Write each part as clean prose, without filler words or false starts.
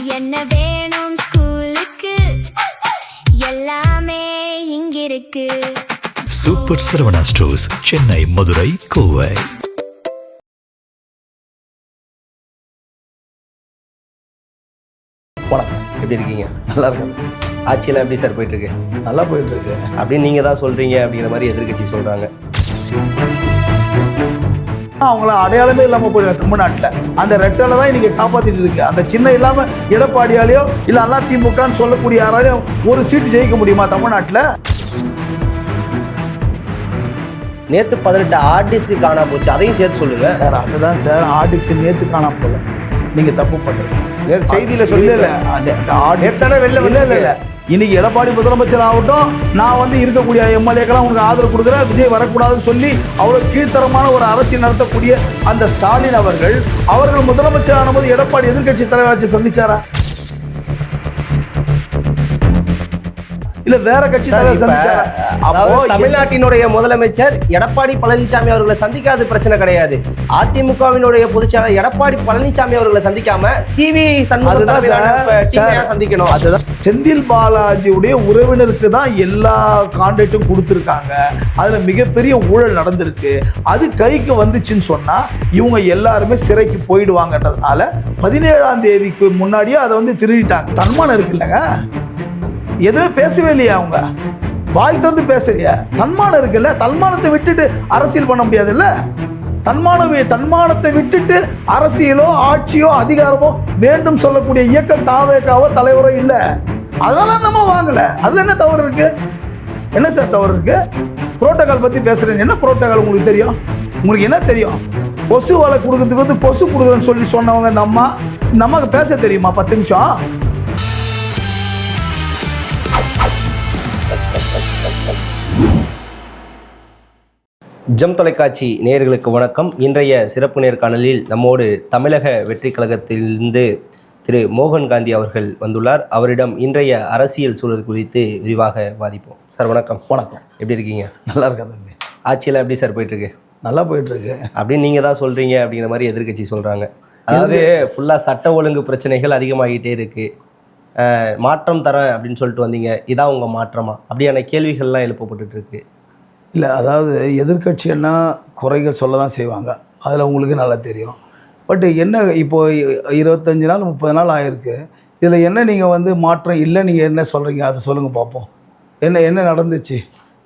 என்ன வேணும் ஸ்கூலுக்கு எல்லாமே இங்கிருக்கு. Super Saravana Stores, Chennai, Madurai, Kovai. வணக்கம், எப்படி இருக்கீங்க? நல்லா இருக்காங்க. ஆட்சியெல்லாம் எப்படி சார் போயிட்டுருக்கு? நல்லா போயிட்டுருக்கு அப்படின்னு நீங்கள் தான் சொல்கிறீங்க அப்படிங்கிற மாதிரி எதிர்கட்சி சொல்கிறாங்க. அவங்கள அடையாளமே இல்லாமல் போயிடுவாங்க தமிழ்நாட்டில். அந்த ரெட்டலை தான் இன்றைக்கி காப்பாற்றிட்டு இருக்கு. அந்த சின்ன இல்லாமல் எடப்பாடியாலேயோ இல்லை அதிமுகன்னு சொல்லக்கூடிய யாராலையும் ஒரு சீட்டு ஜெயிக்க முடியுமா தமிழ்நாட்டில்? நேற்று 18 ஆர்டிஸ்க்கு காணா போச்சு, அதையும் சேர்த்து சொல்லுங்கள் சார். அதுதான் சார், ஆர்டிக்ஸ் நேற்று காணா போல. நீங்கள் தப்பு பண்ணுறீங்க. செய்தியில் சொல்லி இல்லை இன்னைக்கு எடப்பாடி முதலமைச்சர் ஆகட்டும், நான் வந்து இருக்கக்கூடிய எம்எல்ஏக்கெல்லாம் உங்களுக்கு ஆதரவு கொடுக்குறேன், விஜய் வரக்கூடாதுன்னு சொல்லி அவ்வளோ கீழ்த்தரமான ஒரு அரசியல் நடத்தக்கூடிய அந்த ஸ்டாலின் அவர்கள் முதலமைச்சர் ஆனபோது எடப்பாடி எதிர்கட்சி தலைவராட்சி சந்திச்சாரா? இல்ல வேற கட்சி தலைவர் சந்திச்சாரா? அப்போ தமிழ்நாட்டினுடைய முதலமைச்சர் எடப்பாடி பழனிசாமி அவர்களை சந்திக்காத பிரச்சனை கிடையாது. அதிமுகவினுடைய பொதுச்செயலாளர் எடப்பாடி பழனிசாமி அவர்களை சந்திக்காம சிவி சந்திக்கணும். அதுதான் செந்தில் பாலாஜியுடைய உறவினருக்கு தான் எல்லா கான்ட்ராக்டும் கொடுத்துருக்காங்க. அதுல மிகப்பெரிய ஊழல் நடந்திருக்கு. அது கைக்கு வந்துச்சுன்னு சொன்னா இவங்க எல்லாருமே சிறைக்கு போயிடுவாங்கன்றதுனால 17ஆம் தேதிக்கு முன்னாடியே அதை வந்து திருடிட்டாங்க. தன்மானம் இருக்கு இல்லைங்க, எதுவுமே பேசவே இல்லையா? அவங்க வாய் திறந்து பேசலையா? தன்மானம் இருக்குல்ல, தன்மானத்தை விட்டுட்டு அரசியல் பண்ண முடியாதுல்ல. தன்மானத்தை விட்டுட்டு அரசியலோ ஆட்சியோ அதிகாரமோ வேண்டும் சொல்லக்கூடிய இயக்கம் தாவேக்காவோ தலைவரோ இல்லை. அதனால நம்ம வாங்கல. அதுல என்ன தவறு இருக்கு? என்ன சார் தவறு இருக்கு? புரோட்டோகால் பத்தி பேசுறேன். என்ன புரோட்டோகால் உங்களுக்கு தெரியும்? உங்களுக்கு என்ன தெரியும்? கொசு வலை கொடுக்கறதுக்கு வந்து கொசு கொடுக்குறேன்னு சொல்லி சொன்னவங்க இந்த அம்மாக்கு பேச தெரியுமா? 10 நிமிஷம் ஜம் தொலைக்காட்சி நேயர்களுக்கு வணக்கம். இன்றைய சிறப்பு நேர்காணலில் நம்மோடு தமிழக வெற்றி கழகத்திலிருந்து திரு மோகன் காந்தி அவர்கள் வந்துள்ளார். அவரிடம் இன்றைய அரசியல் சூழல் குறித்து விரிவாக வாதிப்போம். சார் வணக்கம். வணக்கம். எப்படி இருக்கீங்க? நல்லா இருக்கேன் தம்பி. ஆட்சியெல்லாம் எப்படி சார் போயிட்டுருக்கு? நல்லா போயிட்டுருக்கு அப்படின்னு நீங்கள் தான் சொல்கிறீங்க அப்படிங்கிற மாதிரி எதிர்கட்சி சொல்கிறாங்க. அதாவது ஃபுல்லாக சட்ட ஒழுங்கு பிரச்சனைகள் அதிகமாகிட்டே இருக்குது, மாற்றம் தரேன் அப்படின்னு சொல்லிட்டு வந்தீங்க, இதான் உங்கள் மாற்றமா? அப்படியான கேள்விகள்லாம் எழுப்பப்பட்டுருக்கு. இல்லை, அதாவது எதிர்கட்சின்னா குறைகள் சொல்ல தான் செய்வாங்க, அதில் உங்களுக்கு நல்லா தெரியும். பட் என்ன, இப்போது 25 நாள் 30 நாள் ஆகிருக்கு. இதில் என்ன நீங்கள் வந்து மாற்றம் இல்லை நீங்கள் என்ன சொல்கிறீங்க? அதை சொல்லுங்கள் பார்ப்போம். என்ன நடந்துச்சு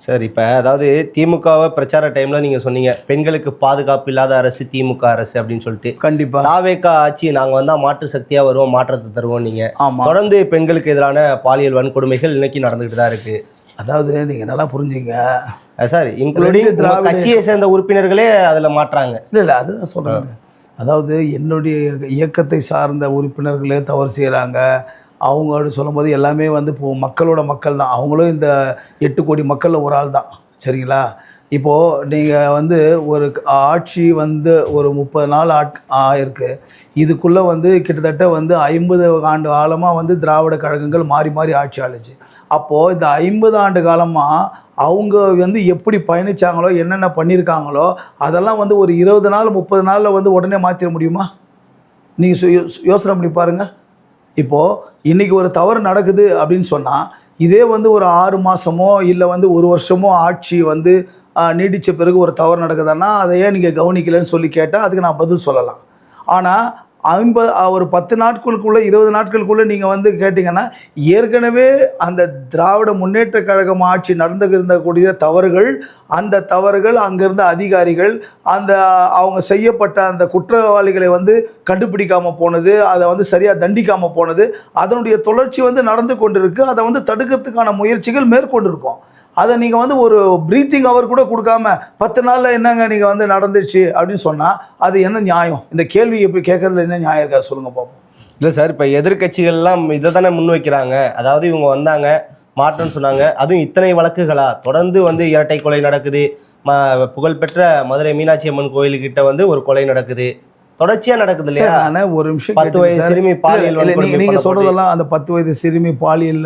சார்? இப்போ அதாவது திமுகவை பிரச்சார டைமில் நீங்கள் சொன்னீங்க பெண்களுக்கு பாதுகாப்பு இல்லாத அரசு திமுக அரசு அப்படின்னு சொல்லிட்டு. கண்டிப்பாக தாவேக்கா ஆட்சி நாங்கள் வந்தால் மாற்று சக்தியாக வருவோம், மாற்றத்தை தருவோம். நீங்கள் ஆமாம், தொடர்ந்து பெண்களுக்கு எதிரான பாலியல் வன்கொடுமைகள் இன்னைக்கு நடந்துகிட்டு தான் இருக்குது. அதாவது நீங்கள் நல்லா புரிஞ்சுங்க சார், இன்க்ளூடிங் கட்சியை சேர்ந்த உறுப்பினர்களே அதில் மாற்றாங்க. இல்லை அதுதான் சொல்கிறாங்க. அதாவது என்னுடைய இயக்கத்தை சார்ந்த உறுப்பினர்களே தவறு செய்கிறாங்க. அவங்க அப்படி சொல்லும்போது எல்லாமே வந்து இப்போது மக்களோட மக்கள் தான். அவங்களும் இந்த 8 கோடி மக்களில் ஒரு ஆள் தான். சரிங்களா? இப்போது நீங்கள் வந்து ஒரு ஆட்சி வந்து ஒரு 30 நாள் ஆயிருக்கு. இதுக்குள்ளே வந்து கிட்டத்தட்ட வந்து 50 ஆண்டு காலமாக வந்து திராவிட கழகங்கள் மாறி மாறி ஆட்சி ஆளுச்சு. அப்போது இந்த 50 ஆண்டு காலமாக அவங்க வந்து எப்படி பயணித்தாங்களோ, என்னென்ன பண்ணியிருக்காங்களோ, அதெல்லாம் வந்து ஒரு 20 நாள் 30 நாளில் வந்து உடனே மாற்றிட முடியுமா? நீங்கள் யோசனை பண்ணி பாருங்கள். இப்போது இன்றைக்கி ஒரு தவறு நடக்குது அப்படின்னு சொன்னால், இதே வந்து ஒரு 6 மாதமோ இல்லை வந்து 1 வருஷமோ ஆட்சி வந்து நீடித்த பிறகு ஒரு தவறு நடக்குதுன்னா அதை ஏன் நீங்கள் கவனிக்கலைன்னு சொல்லி கேட்டால் அதுக்கு நான் பதில் சொல்லலாம். ஆனால் ஒரு 10 நாட்களுக்குள்ளே 20 நாட்களுக்குள்ளே நீங்கள் வந்து கேட்டிங்கன்னா, ஏற்கனவே அந்த திராவிட முன்னேற்ற கழகம் ஆட்சி நடந்துருந்தக்கூடிய தவறுகள், அந்த தவறுகள் அங்கேருந்த அதிகாரிகள் அவங்க செய்யப்பட்ட அந்த குற்றவாளிகளை வந்து கண்டுபிடிக்காமல் போனது, அதை வந்து சரியாக தண்டிக்காமல் போனது, அதனுடைய தொடர்ச்சி வந்து நடந்து கொண்டிருக்கு. அதை வந்து தடுக்கிறதுக்கான முயற்சிகள் மேற்கொண்டிருக்கோம். அதை நீங்கள் வந்து ஒரு ப்ரீத்திங் அவர் கூட கொடுக்காம 10 நாளில் என்னங்க நீங்கள் வந்து நடந்துச்சு அப்படின்னு சொன்னால் அது என்ன நியாயம்? இந்த கேள்வி எப்படி கேட்கறதுல என்ன நியாயம் இருக்கா சொல்லுங்கள் பார்ப்போம். இல்லை சார், இப்போ எதிர்கட்சிகள்லாம் இதை தானே முன்வைக்கிறாங்க. அதாவது இவங்க வந்தாங்க, மாற்றம்னு சொன்னாங்க, அதுவும் இத்தனை வழக்குகளா தொடர்ந்து வந்து இரட்டை கொலை நடக்குது, புகழ்பெற்ற மதுரை மீனாட்சி அம்மன் கோயிலுக்கிட்ட வந்து ஒரு கொலை நடக்குது, தொடர்ச்சியா நடக்குது இல்லையா? நான் ஒரு நிமிஷம் 10 வயது சிறுமி பாலியல் நீங்க சொல்றதெல்லாம் அந்த 10 வயது சிறுமி பாலியல்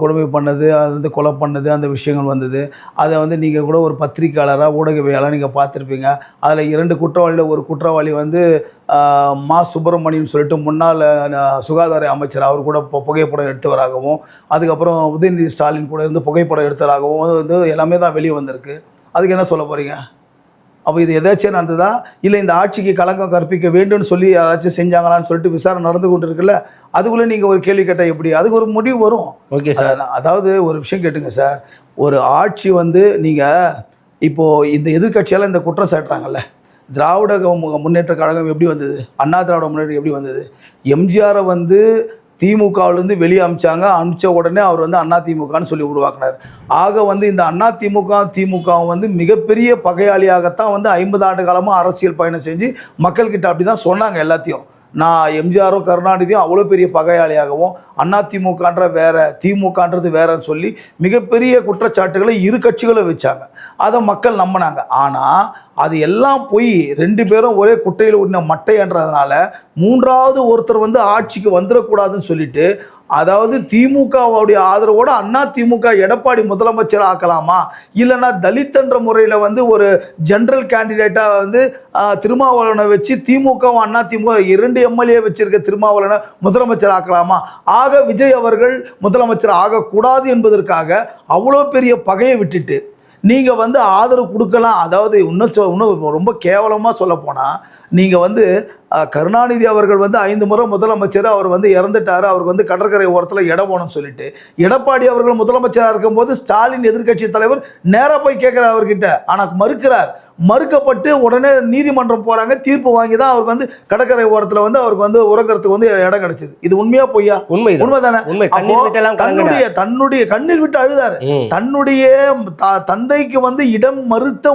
கொடுமை பண்ணது, அது வந்து கொலை பண்ணது, அந்த விஷயங்கள் வந்தது. அதை வந்து நீங்கள் கூட ஒரு பத்திரிக்கையாளராக ஊடகவியலாளராக நீங்கள் பார்த்துருப்பீங்க. அதில் 2 குற்றவாளியில் ஒரு குற்றவாளி வந்து மா சுப்பிரமணியன் சொல்லிட்டு முன்னாள் சுகாதார அமைச்சர், அவர் கூட புகைப்படம் எடுத்தவராகவும், அதுக்கப்புறம் உதயநிதி ஸ்டாலின் கூட இருந்து புகைப்படம் எடுத்தவராகவும் வந்து எல்லாமே தான் வெளியே வந்திருக்கு. அதுக்கு என்ன சொல்ல போகிறீங்க? அப்போ இது எதாச்சும் நடந்ததா, இல்லை இந்த ஆட்சிக்கு களங்கம் கற்பிக்க வேண்டும்னு சொல்லி யாராச்சும் செஞ்சாங்களான்னு சொல்லிட்டு விசாரணை நடந்து கொண்டு இருக்குல்ல, அதுக்குள்ளே நீங்கள் ஒரு கேள்வி கேட்டால் எப்படி? அதுக்கு ஒரு முடிவு வரும். Okay sir. அதாவது ஒரு விஷயம் கேட்டுங்க சார், ஒரு ஆட்சி வந்து நீங்கள் இப்போது இந்த எதிர்கட்சியால் இந்த குற்றம் சாட்டுறாங்கல்ல, திராவிட முன்னேற்ற கழகம் எப்படி வந்தது, அண்ணா திராவிட முன்னேற்றம் எப்படி வந்தது? எம்ஜிஆரை வந்து திமுகவிலேருந்து வெளியே அனுப்பிச்ச உடனே அவர் வந்து அண்ணா திமுகன்னு சொல்லி உருவாக்குனார். ஆக வந்து இந்த அண்ணா திமுக வந்து மிகப்பெரிய பகையாளியாகத்தான் வந்து 50 ஆண்டு காலமாக அரசியல் பயணம் செஞ்சு மக்கள்கிட்ட அப்படி தான் சொன்னாங்க எல்லாத்தையும். நான் எம்ஜிஆரும் கருணாநிதியும் அவ்வளோ பெரிய பகையாளியாகவும், அண்ணா திமுகன்ற வேற, திமுகன்றது வேறன்னு சொல்லி மிகப்பெரிய குற்றச்சாட்டுகளை இரு கட்சிகளும் வச்சாங்க. அதை மக்கள் நம்பினாங்க. ஆனால் அது எல்லாம் போய் 2 பேரும் ஒரே குட்டையில் உள்ள மட்டைன்றதுனால 3வது ஒருத்தர் வந்து ஆட்சிக்கு வந்துடக்கூடாதுன்னு சொல்லிட்டு, அதாவது திமுகவுடைய ஆதரவோடு அண்ணா திமுக எடப்பாடி முதலமைச்சர் ஆக்கலாமா, இல்லைன்னா தலித் என்ற முறையில் வந்து ஒரு ஜெனரல் கேண்டிடேட்டாக வந்து திருமாவளவனை வச்சு திமுகவும் அண்ணா திமுக 2 எம்எல்ஏ வச்சிருக்க திருமாவளவனை முதலமைச்சர் ஆக்கலாமா, ஆக விஜய் அவர்கள் முதலமைச்சர் ஆகக்கூடாது என்பதற்காக அவ்வளோ பெரிய பகையை விட்டுட்டு நீங்கள் வந்து ஆதரவு கொடுக்கலாம். அதாவது இன்னும் ரொம்ப கேவலமாக சொல்ல போனால், நீங்கள் வந்து கருணாநிதி அவர்கள் வந்து 5 முறை முதலமைச்சர், அவர் வந்து இறந்துட்டார், அவருக்கு வந்து கடற்கரை ஓரத்தில் இடம் போகணும்னு சொல்லிட்டு, எடப்பாடி அவர்கள் முதலமைச்சராக இருக்கும்போது ஸ்டாலின் எதிர்க்கட்சி தலைவர் நேராக போய் கேட்குறார் அவர்கிட்ட. ஆனால் மறுக்கப்பட்டு உடனே நீதிமன்றம் போகிறாங்க, தீர்ப்பு வாங்கி தான் அவருக்கு வந்து கடற்கரை ஓரத்தில் வந்து அவருக்கு வந்து உறக்கிறதுக்கு வந்து இடம் கிடைச்சிது. இது உண்மையா பொய்யா? உண்மைதானே. தன்னுடைய கண்ணீர் விட்டு அழுதாரு. தன்னுடைய தந்தைக்கு வந்து இடம் மறுத்த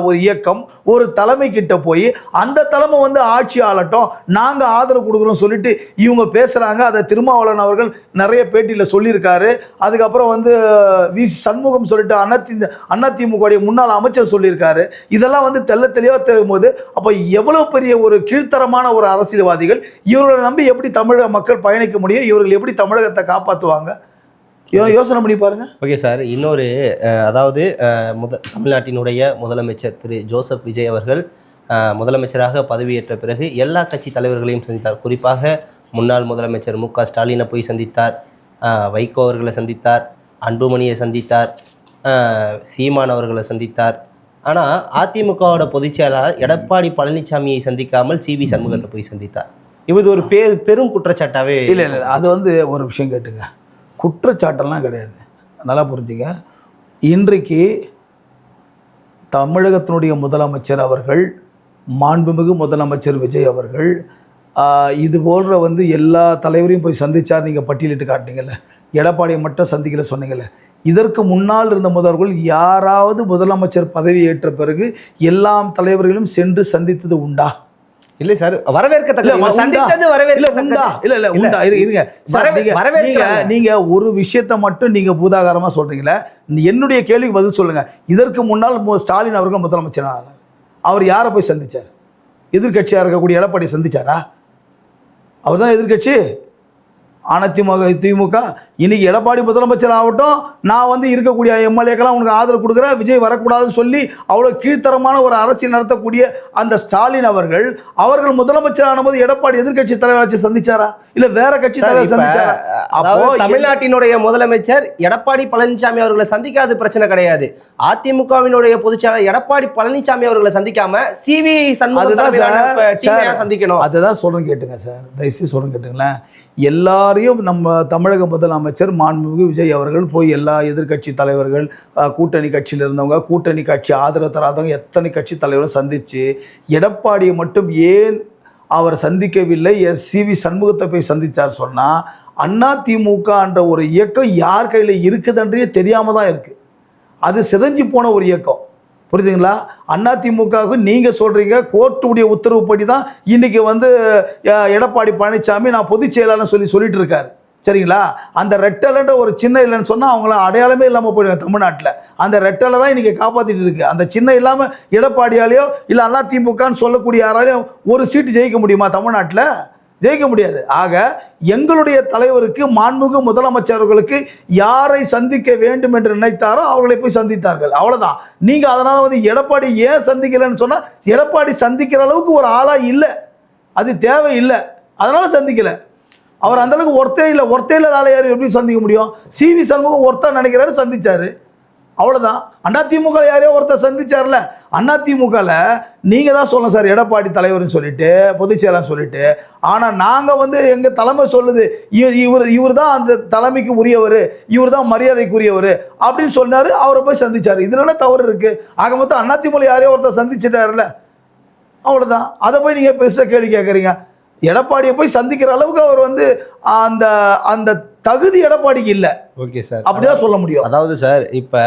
ஒரு இயக்கம் ஒரு தலைமை கிட்ட போய் அந்த தலைமை வந்து ஆட்சி ஆளட்டும், நாங்க ஆதரவு கொடுக்குறோம் சொல்லிட்டு இவங்க பேசுறாங்க. அதை திருமாவளவன் அவர்கள் நிறைய பேட்டியில் சொல்லியிருக்காரு. அதுக்கப்புறம் வந்து வி.சி. சண்முகம் சொல்லிட்டு அதிமுக முன்னாள் அமைச்சர் சொல்லியிருக்காரு. இதெல்லாம் வந்து தெளிவாக தெரியும்போது, அப்போ எவ்வளவு பெரிய ஒரு கீழ்த்தரமான ஒரு அரசியல்வாதிகள், இவர்களை நம்பி எப்படி தமிழக மக்கள் பயணிக்க முடியும், இவர்கள் எப்படி தமிழகத்தை காப்பாற்றுவாங்க? யோசனை பண்ணி பாருங்க. Okay sir. இன்னொரு அதாவது தமிழ்நாட்டினுடைய முதலமைச்சர் திரு ஜோசப் விஜய் அவர்கள் முதலமைச்சராக பதவியேற்ற பிறகு எல்லா கட்சி தலைவர்களையும் சந்தித்தார். குறிப்பாக முன்னாள் முதலமைச்சர் மு.க. ஸ்டாலினை போய் சந்தித்தார், வைகோ அவர்களை சந்தித்தார், அன்புமணியை சந்தித்தார், சீமான் அவர்களை சந்தித்தார். ஆனால் அதிமுகவோட பொதுச்செயலாளர் எடப்பாடி பழனிசாமியை சந்திக்காமல் சி.வி. சண்முகத்தை போய் சந்தித்தார். இது ஒரு பெரும் குற்றச்சாட்டாகவே இல்லை. அது வந்து ஒரு விஷயம் கேட்டுங்க, குற்றச்சாட்டெல்லாம் கிடையாது, நல்லா புரிஞ்சுங்க. இன்றைக்கு தமிழகத்தினுடைய முதலமைச்சர் அவர்கள், மாண்புமிகு முதலமைச்சர் விஜய் அவர்கள் இது போன்ற வந்து எல்லா தலைவரையும் போய் சந்தித்தார். நீங்கள் பட்டியலிட்டு காட்டினீங்கல்ல, எடப்பாடியை மட்டும் சந்திக்கல சொன்னீங்கல்ல. இதற்கு முன்னால் இருந்த முதல்வர்கள் யாராவது முதலமைச்சர் பதவி ஏற்ற பிறகு எல்லா தலைவர்களும் சென்று சந்தித்தது உண்டா? இல்லை சார், நீங்க ஒரு விஷயத்தை மட்டும் நீங்க பூதாகாரமா சொல்றீங்களே. என்னுடைய கேள்விக்கு பதில் சொல்லுங்க. இதற்கு முன்னால் ஸ்டாலின் அவர்கள் முதலமைச்சர், அவர் யாரை போய் சந்திச்சார்? எதிர்கட்சியா இருக்கக்கூடிய எடப்பாடி சந்திச்சாரா? அவர் தான் எதிர்கட்சி. திமுக இன்னைக்கு எடப்பாடி முதலமைச்சர் ஆகட்டும், நான் வந்து இருக்கக்கூடிய எம்எல்ஏக்கெல்லாம் உனக்கு ஆதரவு கொடுக்குறேன், விஜய் வரக்கூடாதுன்னு சொல்லி அவ்வளோ கீழ்த்தரமான ஒரு அரசியல் நடத்தக்கூடிய அந்த ஸ்டாலின் அவர்கள் முதலமைச்சர் ஆனபோது எடப்பாடி எதிர்கட்சி தலைவராட்சி சந்திச்சாரா, இல்லை வேற கட்சி தலைவர் சந்திச்சாரா? அப்போ தமிழ்நாட்டினுடைய முதலமைச்சர் எடப்பாடி பழனிசாமி அவர்களை சந்திக்காத பிரச்சனை கிடையாது. அதிமுகவினுடைய பொதுச்செயலாளர் எடப்பாடி பழனிசாமி அவர்களை சந்திக்காம சி.வி. சண்முகம் சந்திக்கணும். அதுதான் சொல்றேன், கேட்டுங்க சார், தயவுசெய்து சொல்றேன் கேட்டுங்களேன். எல்லாரையும் நம்ம தமிழக முதலமைச்சர் மாண்புமிகு விஜய் அவர்கள் போய் எல்லா எதிர்கட்சி தலைவர்கள், கூட்டணி கட்சியில் இருந்தவங்க, கூட்டணி கட்சி ஆதரவு தராதவங்க, எத்தனை கட்சி தலைவரும் சந்தித்து எடப்பாடியை மட்டும் ஏன் அவர் சந்திக்கவில்லை, சி.வி. சண்முகத்தை போய் சந்தித்தார் சொன்னால், அதிமுகன்ற ஒரு இயக்கம் யார் கையில் இருக்குதுன்றே தெரியாமல் தான் இருக்குது. அது சிதைஞ்சு போன ஒரு இயக்கம், புரியுதுங்களா? அதிமுகவுக்கு நீங்கள் சொல்கிறீங்க கோர்ட்டுடைய உத்தரவுப்படி தான் இன்றைக்கி வந்து எடப்பாடி பழனிசாமி நான் பொதுச் செயலாளர்னு சொல்லிட்டு இருக்காரு. சரிங்களா? அந்த ரெட்டலைன்ற ஒரு சின்ன இல்லைன்னு சொன்னால் அவங்கள அடையாளமே இல்லாமல் போயிடுங்க தமிழ்நாட்டில். அந்த ரெட்டலை தான் இன்றைக்கி காப்பாற்றிட்டு இருக்கு. அந்த சின்ன இல்லாமல் எடப்பாடியாலேயோ இல்லை அதிமுகன்னு சொல்லக்கூடிய யாராலையும் ஒரு சீட்டு ஜெயிக்க முடியுமா தமிழ்நாட்டில்? ஜெயிக்க முடியாது. ஆக எங்களுடைய தலைவருக்கு, மாண்புமிகு முதலமைச்சர்களுக்கு யாரை சந்திக்க வேண்டும் என்று நினைத்தாரோ அவர்களை போய் சந்தித்தார்கள், அவ்வளோதான். நீங்கள் அதனால் வந்து எடப்பாடி ஏன் சந்திக்கலைன்னு சொன்னால் எடப்பாடி சந்திக்கிற அளவுக்கு ஒரு ஆளாக இல்லை, அது தேவையில்லை, அதனால் சந்திக்கலை. அவர் அந்தளவுக்கு ஒருத்தே இல்லாத யார் எப்படி சந்திக்க முடியும்? CV சண்முகம் ஒருத்தர் நினைக்கிறாரு, சந்திச்சாரு, அவ்வளோதான். அதிமுக யாரையோ ஒருத்தர் சந்திச்சார்ல. அதிமுகவில் நீங்கள் தான் சொல்லணும் சார் எடப்பாடி தலைவர்னு சொல்லிட்டு, பொதுச் செயலாளர்னு சொல்லிட்டு. ஆனால் நாங்கள் வந்து எங்கள் தலைமை சொல்லுது இவர் தான் அந்த தலைமைக்கு உரியவர், இவர் தான் மரியாதைக்குரியவர் அப்படின்னு சொன்னார். அவரை போய் சந்திச்சார். இதில் என்ன தவறு இருக்குது? ஆக மொத்தம் அதிமுக யாரையோ ஒருத்தர் சந்திச்சிட்டாருல, அவ்வளோதான். அதை போய் நீங்கள் பெருசாக கேள்வி கேட்குறீங்க. எடப்பாடியை போய் சந்திக்கிற அளவுக்கு அவர் வந்து அந்த அந்த தகுதி எடப்பாடிக்கு இல்லை. ஓகே சார், அப்படிதான் சொல்ல முடியும். அதாவது சார் இப்போ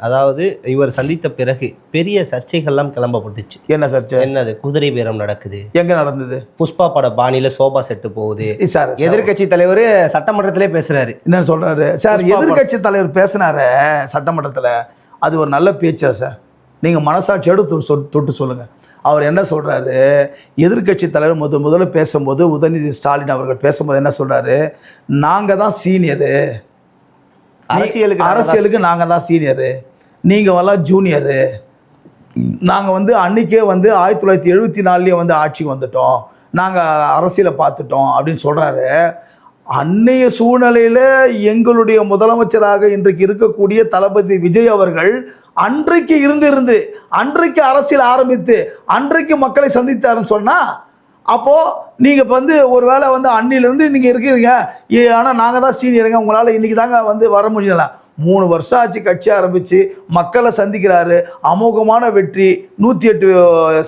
அதாவது இவர் சந்தித்த பிறகு பெரிய சர்ச்சைகள்லாம் கிளம்பப்பட்டுச்சு. என்ன சர்ச்சை? என்னது? குதிரை பேரம் நடக்குது. எங்க நடந்தது? புஷ்பா பட பாணியில சோபா செட்டு போகுது. சார் எதிர்கட்சி தலைவர் சட்டமன்றத்திலே பேசுறாரு. என்ன சொல்றாரு சார்? எதிர்கட்சி தலைவர் பேசினாரு சட்டமன்றத்தில், அது ஒரு நல்ல பேச்சா சார்? நீங்க மனசாட்சியோடு தொட்டு சொல்லுங்க. அவர் என்ன சொல்கிறாரு? எதிர்கட்சி தலைவர் முதல்ல பேசும்போது உதயநிதி ஸ்டாலின் அவர்கள் பேசும்போது என்ன சொல்கிறாரு? நாங்கள் தான் சீனியரு, அரசியலுக்கு நாங்கள் தான் சீனியரு, நீங்கள் எல்லாம் ஜூனியரு, நாங்கள் வந்து அன்றைக்கே வந்து 1974 வந்து ஆட்சிக்கு வந்துட்டோம், நாங்கள் அரசியலை பார்த்துட்டோம் அப்படின்னு சொல்கிறாரு. அன்னைய சூழ்நிலையில் எங்களுடைய முதலமைச்சராக இன்றைக்கு இருக்கக்கூடிய தளபதி விஜய் அவர்கள் அன்றைக்கு இருந்து அன்றைக்கு அரசியல் ஆரம்பித்து அன்றைக்கு மக்களை சந்தித்தாருன்னு சொன்னால், அப்போது நீங்கள் இப்போ வந்து ஒரு வேளை வந்து அன்னிலிருந்து நீங்கள் இருக்கிறீங்க, ஆனால் நாங்கள் தான் சீனியருங்க, உங்களால் இன்றைக்கி தாங்க வந்து வர முடியல. 3 வருஷம் ஆச்சு கட்சி ஆரம்பித்து, மக்களை சந்திக்கிறாரு, அமோகமான வெற்றி, 108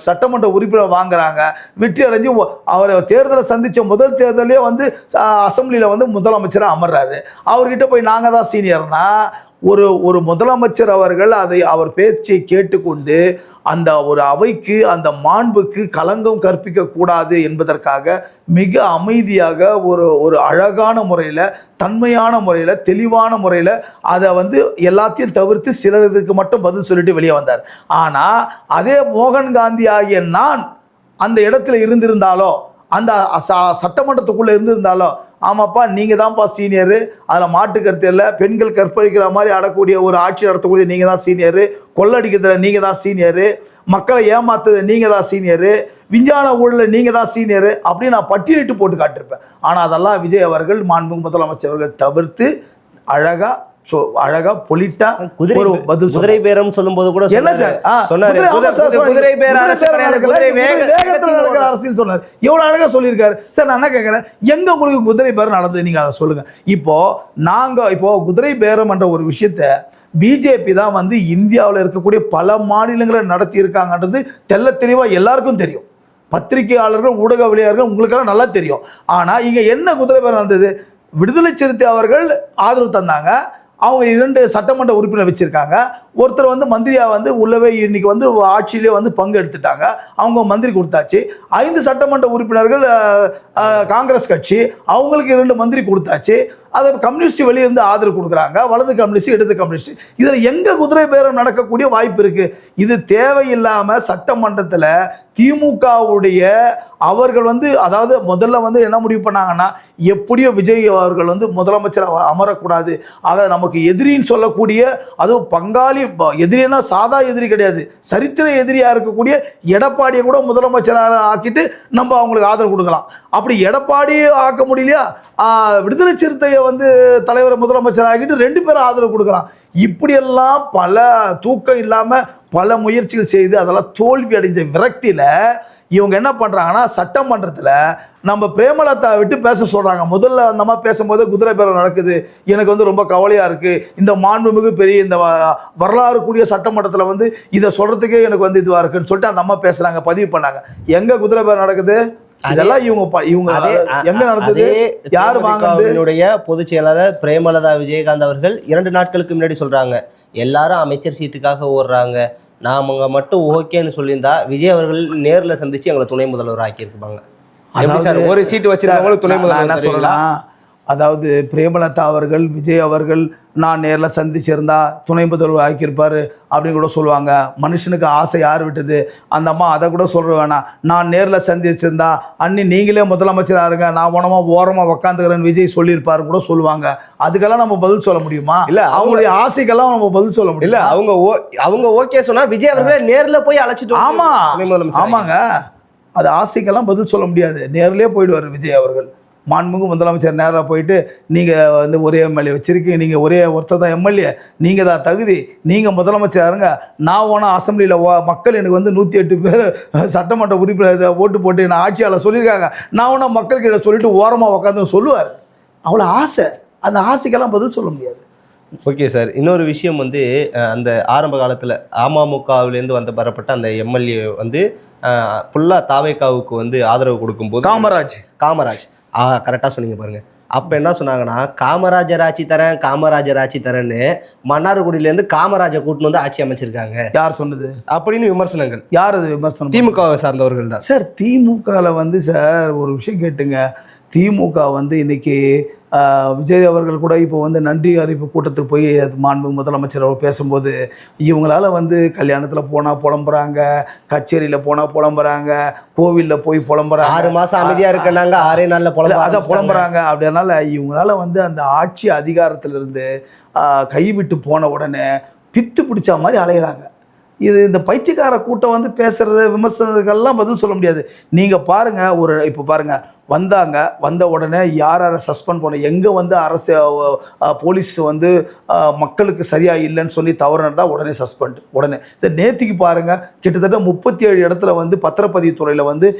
சட்டமன்ற உறுப்பினர் வாங்குறாங்க, வெற்றி அடைஞ்சு அவர் தேர்தலை சந்தித்த முதல் தேர்தலே வந்து அசம்பிளியில் வந்து முதலமைச்சராக அமர்றாரு. அவர்கிட்ட போய் நாங்கள் தான் சீனியர்னா, ஒரு முதலமைச்சர் அவர்கள் அவர் பேச்சை கேட்டுக்கொண்டு அந்த ஒரு அவைக்கு, அந்த மாண்புக்கு களங்கம் கற்பிக்க கூடாது என்பதற்காக மிக அமைதியாக ஒரு அழகான முறையில், தன்மையான முறையில், தெளிவான முறையில் அதை வந்து எல்லாத்தையும் தவிர்த்து சிலருக்கு மட்டும் பதில் சொல்லிட்டு வெளியே வந்தார். ஆனால் அதே மோகன் காந்தி ஆகிய நான் அந்த இடத்துல இருந்திருந்தாலோ, அந்த சட்டமன்றத்துக்குள்ளே இருந்திருந்தாலோ, ஆமாப்பா நீங்கள் தான்ப்பா சீனியரு, அதில் மாட்டு கருத்து இல்லை, பெண்கள் கற்பழிக்கிற மாதிரி ஆடக்கூடிய ஒரு ஆட்சி நடத்தக்கூடிய நீங்கள் தான் சீனியரு, கொள்ளடிக்கிறதுல நீங்கள் தான் சீனியரு, மக்களை ஏமாத்துறது நீங்கள் தான் சீனியரு, விஞ்ஞான ஊழலில் நீங்கள் தான் சீனியரு அப்படின்னு நான் பட்டியலிட்டு போட்டு காட்டியிருப்பேன். ஆனால் அதெல்லாம் விஜய் அவர்கள், மாண்புமிகு முதலமைச்சர் அவர்கள் தவிர்த்து அழகா பொலிட்டா குதிரை பேரம் சொல்லும் போது கூட என்ன சார் சொன்னாரு? குதிரை பேரம் அரசியல் சொன்னார். எவ்வளவு அழகா சொல்லியிருக்காரு சார். நான் என்ன கேட்கிறேன், எங்க உங்களுக்கு குதிரை பேரம் நடந்தது நீங்க அதை சொல்லுங்க. இப்போ குதிரை பேரம் என்ற ஒரு விஷயத்த பிஜேபி தான் வந்து இந்தியாவில் இருக்கக்கூடிய பல மாநிலங்களை நடத்தி இருக்காங்கன்றது தெல்ல தெளிவா எல்லாருக்கும் தெரியும். பத்திரிகையாளர்கள், ஊடகவியலாளர்கள் உங்களுக்கெல்லாம் நல்லா தெரியும். ஆனா இங்க என்ன குதிரை பேரம் நடந்தது? விடுதலை சிறுத்தை அவர்கள் ஆதரவு தந்தாங்க, அவங்க 2 சட்டமன்ற உறுப்பினர் வச்சுருக்காங்க, ஒருத்தர் வந்து மந்திரியாக வந்து உள்ளவே இன்றைக்கி வந்து ஆட்சியிலே வந்து பங்கு எடுத்துட்டாங்க, அவங்க மந்திரி கொடுத்தாச்சு. 5 சட்டமன்ற உறுப்பினர்கள் காங்கிரஸ் கட்சி, அவங்களுக்கு 2 மந்திரி கொடுத்தாச்சு. அதை கம்யூனிஸ்ட் வெளியிருந்து ஆதரவு கொடுக்குறாங்க, வலது கம்யூனிஸ்ட், இடது கம்யூனிஸ்ட். இதில் எங்கே குதிரை பேரம் நடக்கக்கூடிய வாய்ப்பு இருக்குது? இது தேவையில்லாமல் சட்டமன்றத்தில் திமுகவுடைய அவர்கள் வந்து, அதாவது முதல்ல வந்து என்ன முடிவு பண்ணாங்கன்னா, எப்படியோ விஜய் அவர்கள் வந்து முதலமைச்சர் அமரக்கூடாது, ஆக நமக்கு எதிரின்னு சொல்லக்கூடிய, அதுவும் பங்காளி எதிரினா சாதா எதிரி கிடையாது, சரித்திர எதிரியாக இருக்கக்கூடிய எடப்பாடியை கூட முதலமைச்சராக ஆக்கிட்டு நம்ம அவங்களுக்கு ஆதரவு கொடுக்கலாம். அப்படி எடப்பாடியை ஆக்க முடியலையா, விடுதலை சிறுத்தையை வந்து தலைவரை முதலமைச்சர் ஆகிட்டு 2 பேரும் ஆதரவு கொடுக்கலாம். இப்படியெல்லாம் பல தூக்கம் இல்லாமல் பல முயற்சிகள் செய்து அதெல்லாம் தோல்வி அடைஞ்ச விரக்தியில் இவங்க என்ன பண்ணுறாங்கன்னா, சட்டமன்றத்தில் நம்ம பிரேமலதா விட்டு பேச சொல்கிறாங்க. முதல்ல அந்த மாதிரி பேசும்போது குதிரை பேரம் நடக்குது, எனக்கு வந்து ரொம்ப கவலையாக இருக்குது, இந்த மாண்புமிகு பெரிய இந்த வரலாறு கூடிய சட்டமன்றத்தில் வந்து இதை சொல்கிறதுக்கே எனக்கு வந்து இதுவாக இருக்குன்னு சொல்லிட்டு அந்த அம்மா பேசுகிறாங்க, பதிவு பண்ணாங்க. எங்கே குதிரை பேரம் நடக்குது? இதெல்லாம் இவங்க எங்க நடந்தது? யார் வாங்கினுடைய பொதுச் செயலாளர் பிரேமலதா விஜயகாந்த் அவர்கள் 2 நாட்களுக்கு முன்னாடி சொல்றாங்க, எல்லாரும் அமைச்சர் சீட்டுக்காக ஓடுறாங்க, நாம மட்டும் ஓகேன்னு சொல்லியிருந்தா விஜய் அவர்கள் நேரில் சந்திச்சு எங்களை துணை முதல்வர் ஆக்கியிருப்பாங்க. ஒரு சீட்டு வச்சிருக்கவங்களுக்கு துணை முதல்வர் என்ன சொல்லலாம்? அதாவது பிரேமலதா அவர்கள், விஜய் அவர்கள் நான் நேரில் சந்திச்சிருந்தா துணை முதல்வர் ஆக்கியிருப்பார் அப்படின்னு கூட சொல்லுவாங்க. மனுஷனுக்கு ஆசை யார் விட்டது? அந்த அம்மா அதை கூட சொல்கிற வேணாம். நான் நேரில் சந்திச்சிருந்தா அண்ணி நீங்களே முதலமைச்சராக இருங்க, நான் ஓரமாக உக்காந்துக்கிறேன்னு விஜய் சொல்லியிருப்பாரு கூட சொல்லுவாங்க. அதுக்கெல்லாம் நம்ம பதில் சொல்ல முடியுமா? இல்ல அவங்களுடைய ஆசைக்கெல்லாம் நம்ம பதில் சொல்ல முடியும். இல்ல அவங்க ஓகே சொன்னா விஜய் அவர்களே நேர்ல போய் அழைச்சிட்டு ஆமா ஆமாங்க, அது ஆசைக்கெல்லாம் பதில் சொல்ல முடியாது. நேர்லயே போயிடுவார் விஜய் அவர்கள். மாண்புமிகு முதலமைச்சர் நேராக போயிட்டு நீங்கள் வந்து ஒரே எம்எல்ஏ வச்சுருக்கீங்க, நீங்கள் ஒரே ஒருத்தர் தான் எம்எல்ஏ, நீங்கள் தான் தகுதி, நீங்கள் முதலமைச்சர் இருங்க. நான் ஓனா அசம்பிளியில் மக்கள் எனக்கு வந்து 108 பேர் சட்டமன்ற உறுப்பினர் ஓட்டு போட்டு நான் ஆட்சியாளர் சொல்லியிருக்காங்க, நான் ஓனா மக்கள்கிட்ட சொல்லிட்டு ஓரமாக உட்காந்து சொல்லுவார். அவ்வளோ ஆசை, அந்த ஆசைக்கெல்லாம் பதில் சொல்ல முடியாது. ஓகே சார், இன்னொரு விஷயம் வந்து அந்த ஆரம்ப காலத்தில் அமமுகவிலேருந்து பெறப்பட்ட அந்த எம்எல்ஏ வந்து ஃபுல்லாக தாவேகாவுக்கு வந்து ஆதரவு கொடுக்கும்போது காமராஜ் கரெக்டாக சொன்னீங்க பாருங்கள். அப்போ என்ன சொன்னாங்கன்னா காமராஜர் ஆட்சி தரேன்னு மன்னார்குடியிலேருந்து காமராஜை கூட்டின்னு வந்து ஆட்சி அமைச்சிருக்காங்க. யார் சொன்னது அப்படின்னு விமர்சனங்கள். யார் அது விமர்சனம்? திமுகவை சார்ந்தவர்கள் தான் சார். திமுகவில் வந்து சார் ஒரு விஷயம் கேட்டுங்க, திமுக வந்து இன்னைக்கு விஜய் அவர்கள் கூட இப்போ வந்து நன்றி அறிவிப்பு கூட்டத்துக்கு போய் மாண்பு முதலமைச்சர் அவர் பேசும்போது இவங்களால வந்து கல்யாணத்தில் போனால் புலம்புறாங்க, கச்சேரியில் போனால் புலம்புறாங்க, கோவிலில் போய் புலம்புறாங்க, 6 மாதம் அமைதியாக இருக்கனாங்க 6 நாளில் புலம்புறாங்க. அப்படினால இவங்களால வந்து அந்த ஆட்சி அதிகாரத்திலிருந்து கைவிட்டு போன உடனே பித்து பிடிச்ச மாதிரி அலையிறாங்க. இது இந்த பைத்தியக்கார கூட்டம் வந்து பேசுகிறது விமர்சனங்கள்லாம் பதில் சொல்ல முடியாது. நீங்கள் பாருங்கள், இப்போ பாருங்கள், வந்த உடனே யாரை சஸ்பெண்ட் பண்ண, எங்கே வந்து அரசு போலீஸ் வந்து மக்களுக்கு சரியாக இல்லைன்னு சொல்லி தவறு நடந்தால் உடனே சஸ்பெண்ட். உடனே இந்த நேற்றுக்கு பாருங்கள், கிட்டத்தட்ட 37 இடத்துல வந்து பத்திரப்பதிவுத்துறையில் வந்து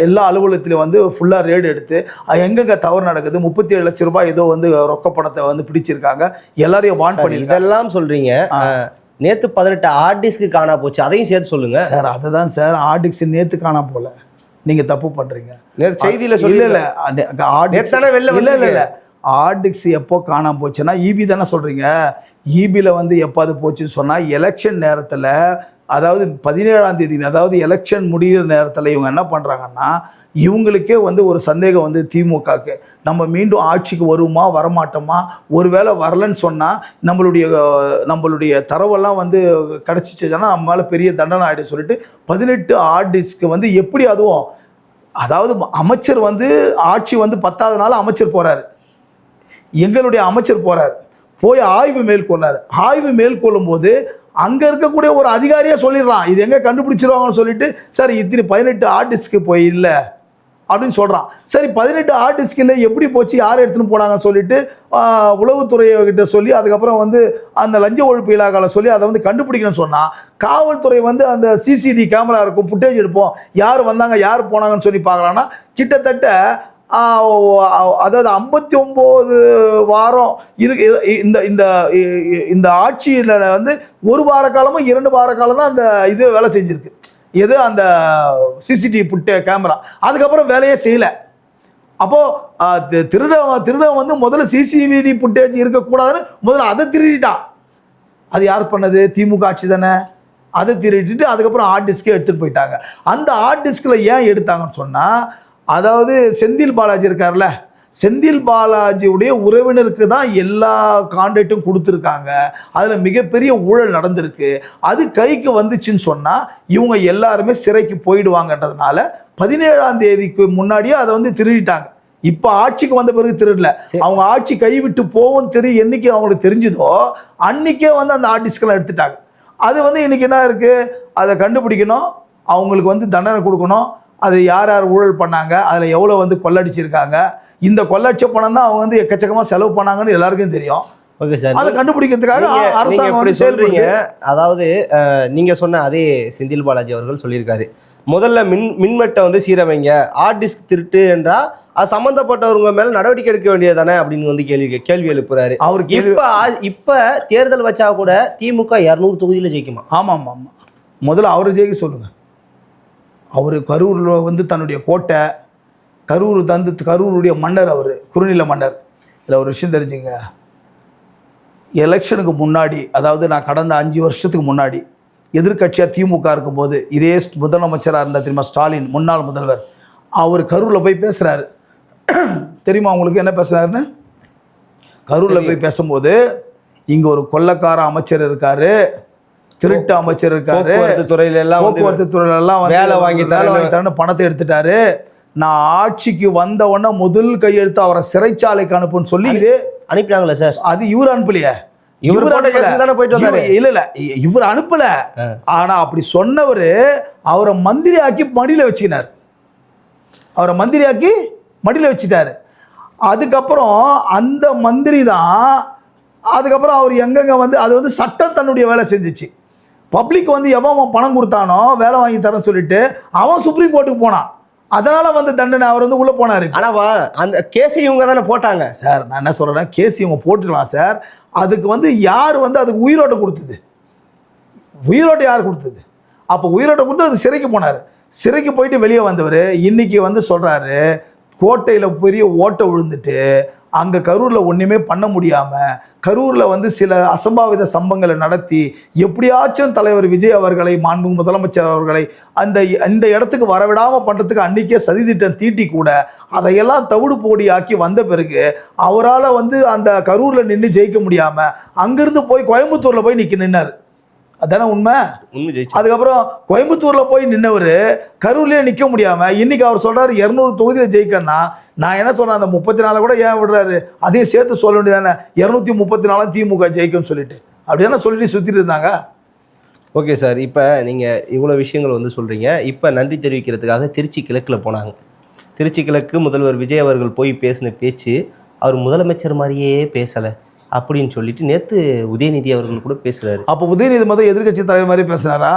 எல்லா அலுவலகத்திலையும் வந்து ஃபுல்லாக ரேடு எடுத்து எங்கெங்கே தவறு நடக்குது, 37 லட்சம் ரூபாய் ஏதோ வந்து ரொக்கப்பணத்தை வந்து பிடிச்சிருக்காங்க, எல்லாரையும் வான் பண்ணி இதெல்லாம் சொல்கிறீங்க. நேற்று 18 ஆர்டிஸ்க்கு காணா போச்சு, அதையும் சேர்த்து சொல்லுங்கள் சார். அதை தான் சார், ஆர்டிக்ஸ் நேற்று காணா போல, நீங்கள் தப்பு பண்ணுறீங்க. செய்தியில் சொல்லி இல்லை ஆர்டிக்ஸ் எப்போ காணாம போச்சுன்னா ஈபி தானே சொல்கிறீங்க. ஈபியில் வந்து எப்போ அது போச்சுன்னு சொன்னால் எலெக்ஷன் நேரத்தில், அதாவது 17ஆம் தேதி, அதாவது எலெக்ஷன் முடிகிற நேரத்தில் இவங்க என்ன பண்ணுறாங்கன்னா, இவங்களுக்கே வந்து ஒரு சந்தேகம் வந்து திமுகக்கு, நம்ம மீண்டும் ஆட்சிக்கு வருமா வரமாட்டோமா, ஒருவேளை வரலன்னு சொன்னால் நம்மளுடைய தரவெல்லாம் வந்து கிடச்சிச்சுன்னா நம்ம மேலே பெரிய தண்டனை ஆகிடும் சொல்லிட்டு 18 ஆர்டிஸ்க்கு வந்து எப்படி அதுவும், அதாவது அமைச்சர் வந்து ஆட்சி வந்து 10வது நாள் அமைச்சர் போகிறாரு, எங்களுடைய அமைச்சர் போகிறார், போய் ஆய்வு மேற்கொள்ளார். ஆய்வு மேற்கொள்ளும் போது அங்கே இருக்கக்கூடிய ஒரு அதிகாரியே சொல்லிடுறான், இது எங்கே கண்டுபிடிச்சிருவாங்கன்னு சொல்லிட்டு, சார் இத்தனை 18 ஆர்டிஸ்க்கு போய் இல்லை அப்படின்னு சொல்கிறான். சரி 18 ஆர்டிஸ்கில் எப்படி போச்சு, யார் எடுத்துன்னு போனாங்கன்னு சொல்லிட்டு உளவுத்துறையிட்ட சொல்லி, அதுக்கப்புறம் வந்து அந்த லஞ்ச ஒழிப்பு இலாக்காவில் சொல்லி அதை வந்து கண்டுபிடிக்கணும்னு சொன்னால், காவல்துறை வந்து அந்த சிசிடிவி கேமரா இருக்கும், ஃபுட்டேஜ் எடுப்போம், யார் வந்தாங்க யார் போனாங்கன்னு சொல்லி பார்க்கலான்னா கிட்டத்தட்ட அதாவது 59 வாரம் இருக்கு இந்த ஆட்சியில் வந்து 1 வார காலமும் 2 வார காலம் தான் அந்த இது வேலை செஞ்சுருக்கு. எது அந்த சிசிடிவி கேமரா, அதுக்கப்புறம் வேலையே செய்யலை. அப்போது திருடன் வந்து முதல்ல சிசிடிவி ஃபுட்டேஜ் இருக்கக்கூடாதுன்னு முதல்ல அதை திருடிட்டான். அது யார் பண்ணது? திமுக ஆட்சி தானே. அதை திருடிட்டு அதுக்கப்புறம் ஹார்ட் டிஸ்கே எடுத்துகிட்டு போயிட்டாங்க. அந்த ஹார்ட் டிஸ்கில் ஏன் எடுத்தாங்கன்னு சொன்னால், அதாவது செந்தில் பாலாஜி இருக்கார்ல, செந்தில் பாலாஜியுடைய உறவினருக்கு தான் எல்லா கான்ட்ராக்டும் கொடுத்துருக்காங்க, அதில் மிகப்பெரிய ஊழல் நடந்திருக்கு. அது கைக்கு வந்துச்சுன்னு சொன்னால் இவங்க எல்லாருமே சிறைக்கு போயிடுவாங்கன்றதுனால 17ஆம் தேதிக்கு முன்னாடியே அதை வந்து திருடிட்டாங்க. இப்போ ஆட்சிக்கு வந்த பிறகு திருடல, அவங்க ஆட்சி கைவிட்டு போவும் என்னைக்கு அவங்களுக்கு தெரிஞ்சுதோ அன்னைக்கே வந்து அந்த ஆர்டிஸ்ட்கெல்லாம் எடுத்துட்டாங்க. அது வந்து இன்னைக்கு என்ன இருக்குது, அதை கண்டுபிடிக்கணும், அவங்களுக்கு வந்து தண்டனை கொடுக்கணும். அது யார் யார் ஊழல் பண்ணாங்க, அதில் எவ்வளோ வந்து கொள்ளடிச்சிருக்காங்க, இந்த கொள்ளடிச்ச பணம் தான் அவங்க வந்து எக்கச்சக்கமாக செலவு பண்ணாங்கன்னு எல்லாருக்கும் தெரியும். ஓகே சார், அதை கண்டுபிடிக்கிறதுக்காக அரசாங்கம் எப்படி சொல்றீங்க? அதாவது நீங்க சொன்ன அதே செந்தில் பாலாஜி அவர்கள் சொல்லியிருக்காரு, முதல்ல மின்வெட்டை வந்து சீரமைங்க, ஹார்ட் டிஸ்க் திருட்டு என்றால் அது சம்மந்தப்பட்டவங்க மேல நடவடிக்கை எடுக்க வேண்டியதானே அப்படின்னு வந்து கேள்வி எழுப்புறாரு. அவருக்கு இப்ப தேர்தல் வச்சா கூட திமுக 200 தொகுதியில் ஜெயிக்குமா? ஆமாம் ஆமாம், முதல்ல அவரை ஜெயிக்க சொல்லுங்க. அவர் கரூரில் வந்து தன்னுடைய கோட்டை, கரூருடைய மன்னர், அவர் குறுநில மன்னர். இதில் ஒரு விஷயம் தெரிஞ்சுங்க, எலெக்ஷனுக்கு முன்னாடி, அதாவது நான் கடந்த 5 வருஷத்துக்கு முன்னாடி எதிர்கட்சியாக திமுக இருக்கும்போது இதே முதலமைச்சராக இருந்தால் தெரியுமா, ஸ்டாலின், முன்னாள் முதல்வர், அவர் கரூரில் போய் பேசுகிறாரு. தெரியுமா உங்களுக்கு என்ன பேசுனாருன்னு? கரூரில் போய் பேசும்போது இங்கே ஒரு கொள்ளக்கார அமைச்சர் இருக்காரு, திருட்டு அமைச்சர் இருக்காரு, போக்குவரத்து துறையிலெல்லாம் வேலை வாங்கி தரேன்னு பணத்தை எடுத்துட்டாரு, நான் ஆட்சிக்கு வந்த உடனே முதல் கையெழுத்து அவரை சிறைச்சாலைக்கு அனுப்புன்னு சொல்லி இது அனுப்பினாங்களா சார்? அது இவர் அனுப்பலையே, இவர் அனுப்பல. ஆனா அப்படி சொன்னவர் அவரை மந்திரியாக்கி மடியில வச்சுக்கினார், அவரை மந்திரியாக்கி மடியில வச்சுட்டாரு. அதுக்கப்புறம் அந்த மந்திரி தான் அதுக்கப்புறம் அவர் எங்கெங்க வந்து அது வந்து சட்டம் தன்னுடைய வேலை செஞ்சிச்சு. பப்ளிக் வந்து எவன் பணம் கொடுத்தானோ வேலை வாங்கி தரேன்னு சொல்லிட்டு அவன் சுப்ரீம் கோர்ட்டுக்கு போனான். அதனால வந்து தண்டனை அவர் வந்து உள்ள போனாரு. ஆனா அந்த கேஸ் இவங்க தானே போட்டாங்க சார். நான் என்ன சொல்றேன், கேஸ் இவங்க போட்டுக்கலாம் சார். அதுக்கு வந்து யார் வந்து அதுக்கு உயிரோட்டம் கொடுத்தது? உயிரோட்டம் யார் கொடுத்தது? அப்போ உயிரோட்டம் கொடுத்து அது சிறைக்கு போனார். சிறைக்கு போயிட்டு வெளியே வந்தவர் இன்னைக்கு வந்து சொல்றாரு, கோட்டையில் பெரிய ஓட்டை விழுந்துட்டு அங்கே கரூரில் ஒன்றுமே பண்ண முடியாமல் கரூரில் வந்து சில அசம்பாவித சம்பவங்களை நடத்தி எப்படியாச்சும் தலைவர் விஜய் அவர்களை, மாண்பு முதலமைச்சர் அவர்களை அந்த இடத்துக்கு வரவிடாமல் பண்ணுறதுக்கு அன்றைக்கே சதித்திட்டம் தீட்டி கூட அதையெல்லாம் தவிடு போடி ஆக்கி வந்த பிறகு அவரால் வந்து அந்த கரூரில் நின்று ஜெயிக்க முடியாமல் அங்கேருந்து போய் கோயம்புத்தூரில் போய் நின்னார். அதானே உண்மை. அதுக்கப்புறம் கோயம்புத்தூர்ல போய் நின்னவர் கரூர்லயே நிக்க முடியாம இன்னைக்கு அவர் சொல்றாரு 200 தொகுதியில ஜெயிக்கன்னா, நான் என்ன சொல்றேன், அந்த 34 கூட ஏன் விடுறாரு, அதையும் சேர்த்து சொல்ல வேண்டியதானே, 234 திமுக ஜெயிக்கும்னு சொல்லிட்டு அப்படிதானே சொல்லிட்டு சுத்திட்டு இருந்தாங்க. ஓகே சார், இப்போ நீங்கள் இவ்வளோ விஷயங்கள் வந்து சொல்கிறீங்க. இப்போ நன்றி தெரிவிக்கிறதுக்காக திருச்சி கிழக்கில் போனாங்க. திருச்சி கிழக்கு முதல்வர் விஜய் அவர்கள் போய் பேசின பேச்சு அவர் முதலமைச்சர் மாதிரியே பேசலை அப்படின்னு சொல்லிட்டு நேற்று உதயநிதி அவர்கள் கூட பேசுகிறாரு. அப்போ உதயநிதி மொதல் எதிர்கட்சி தலைவர் மாதிரி பேசுனாரா?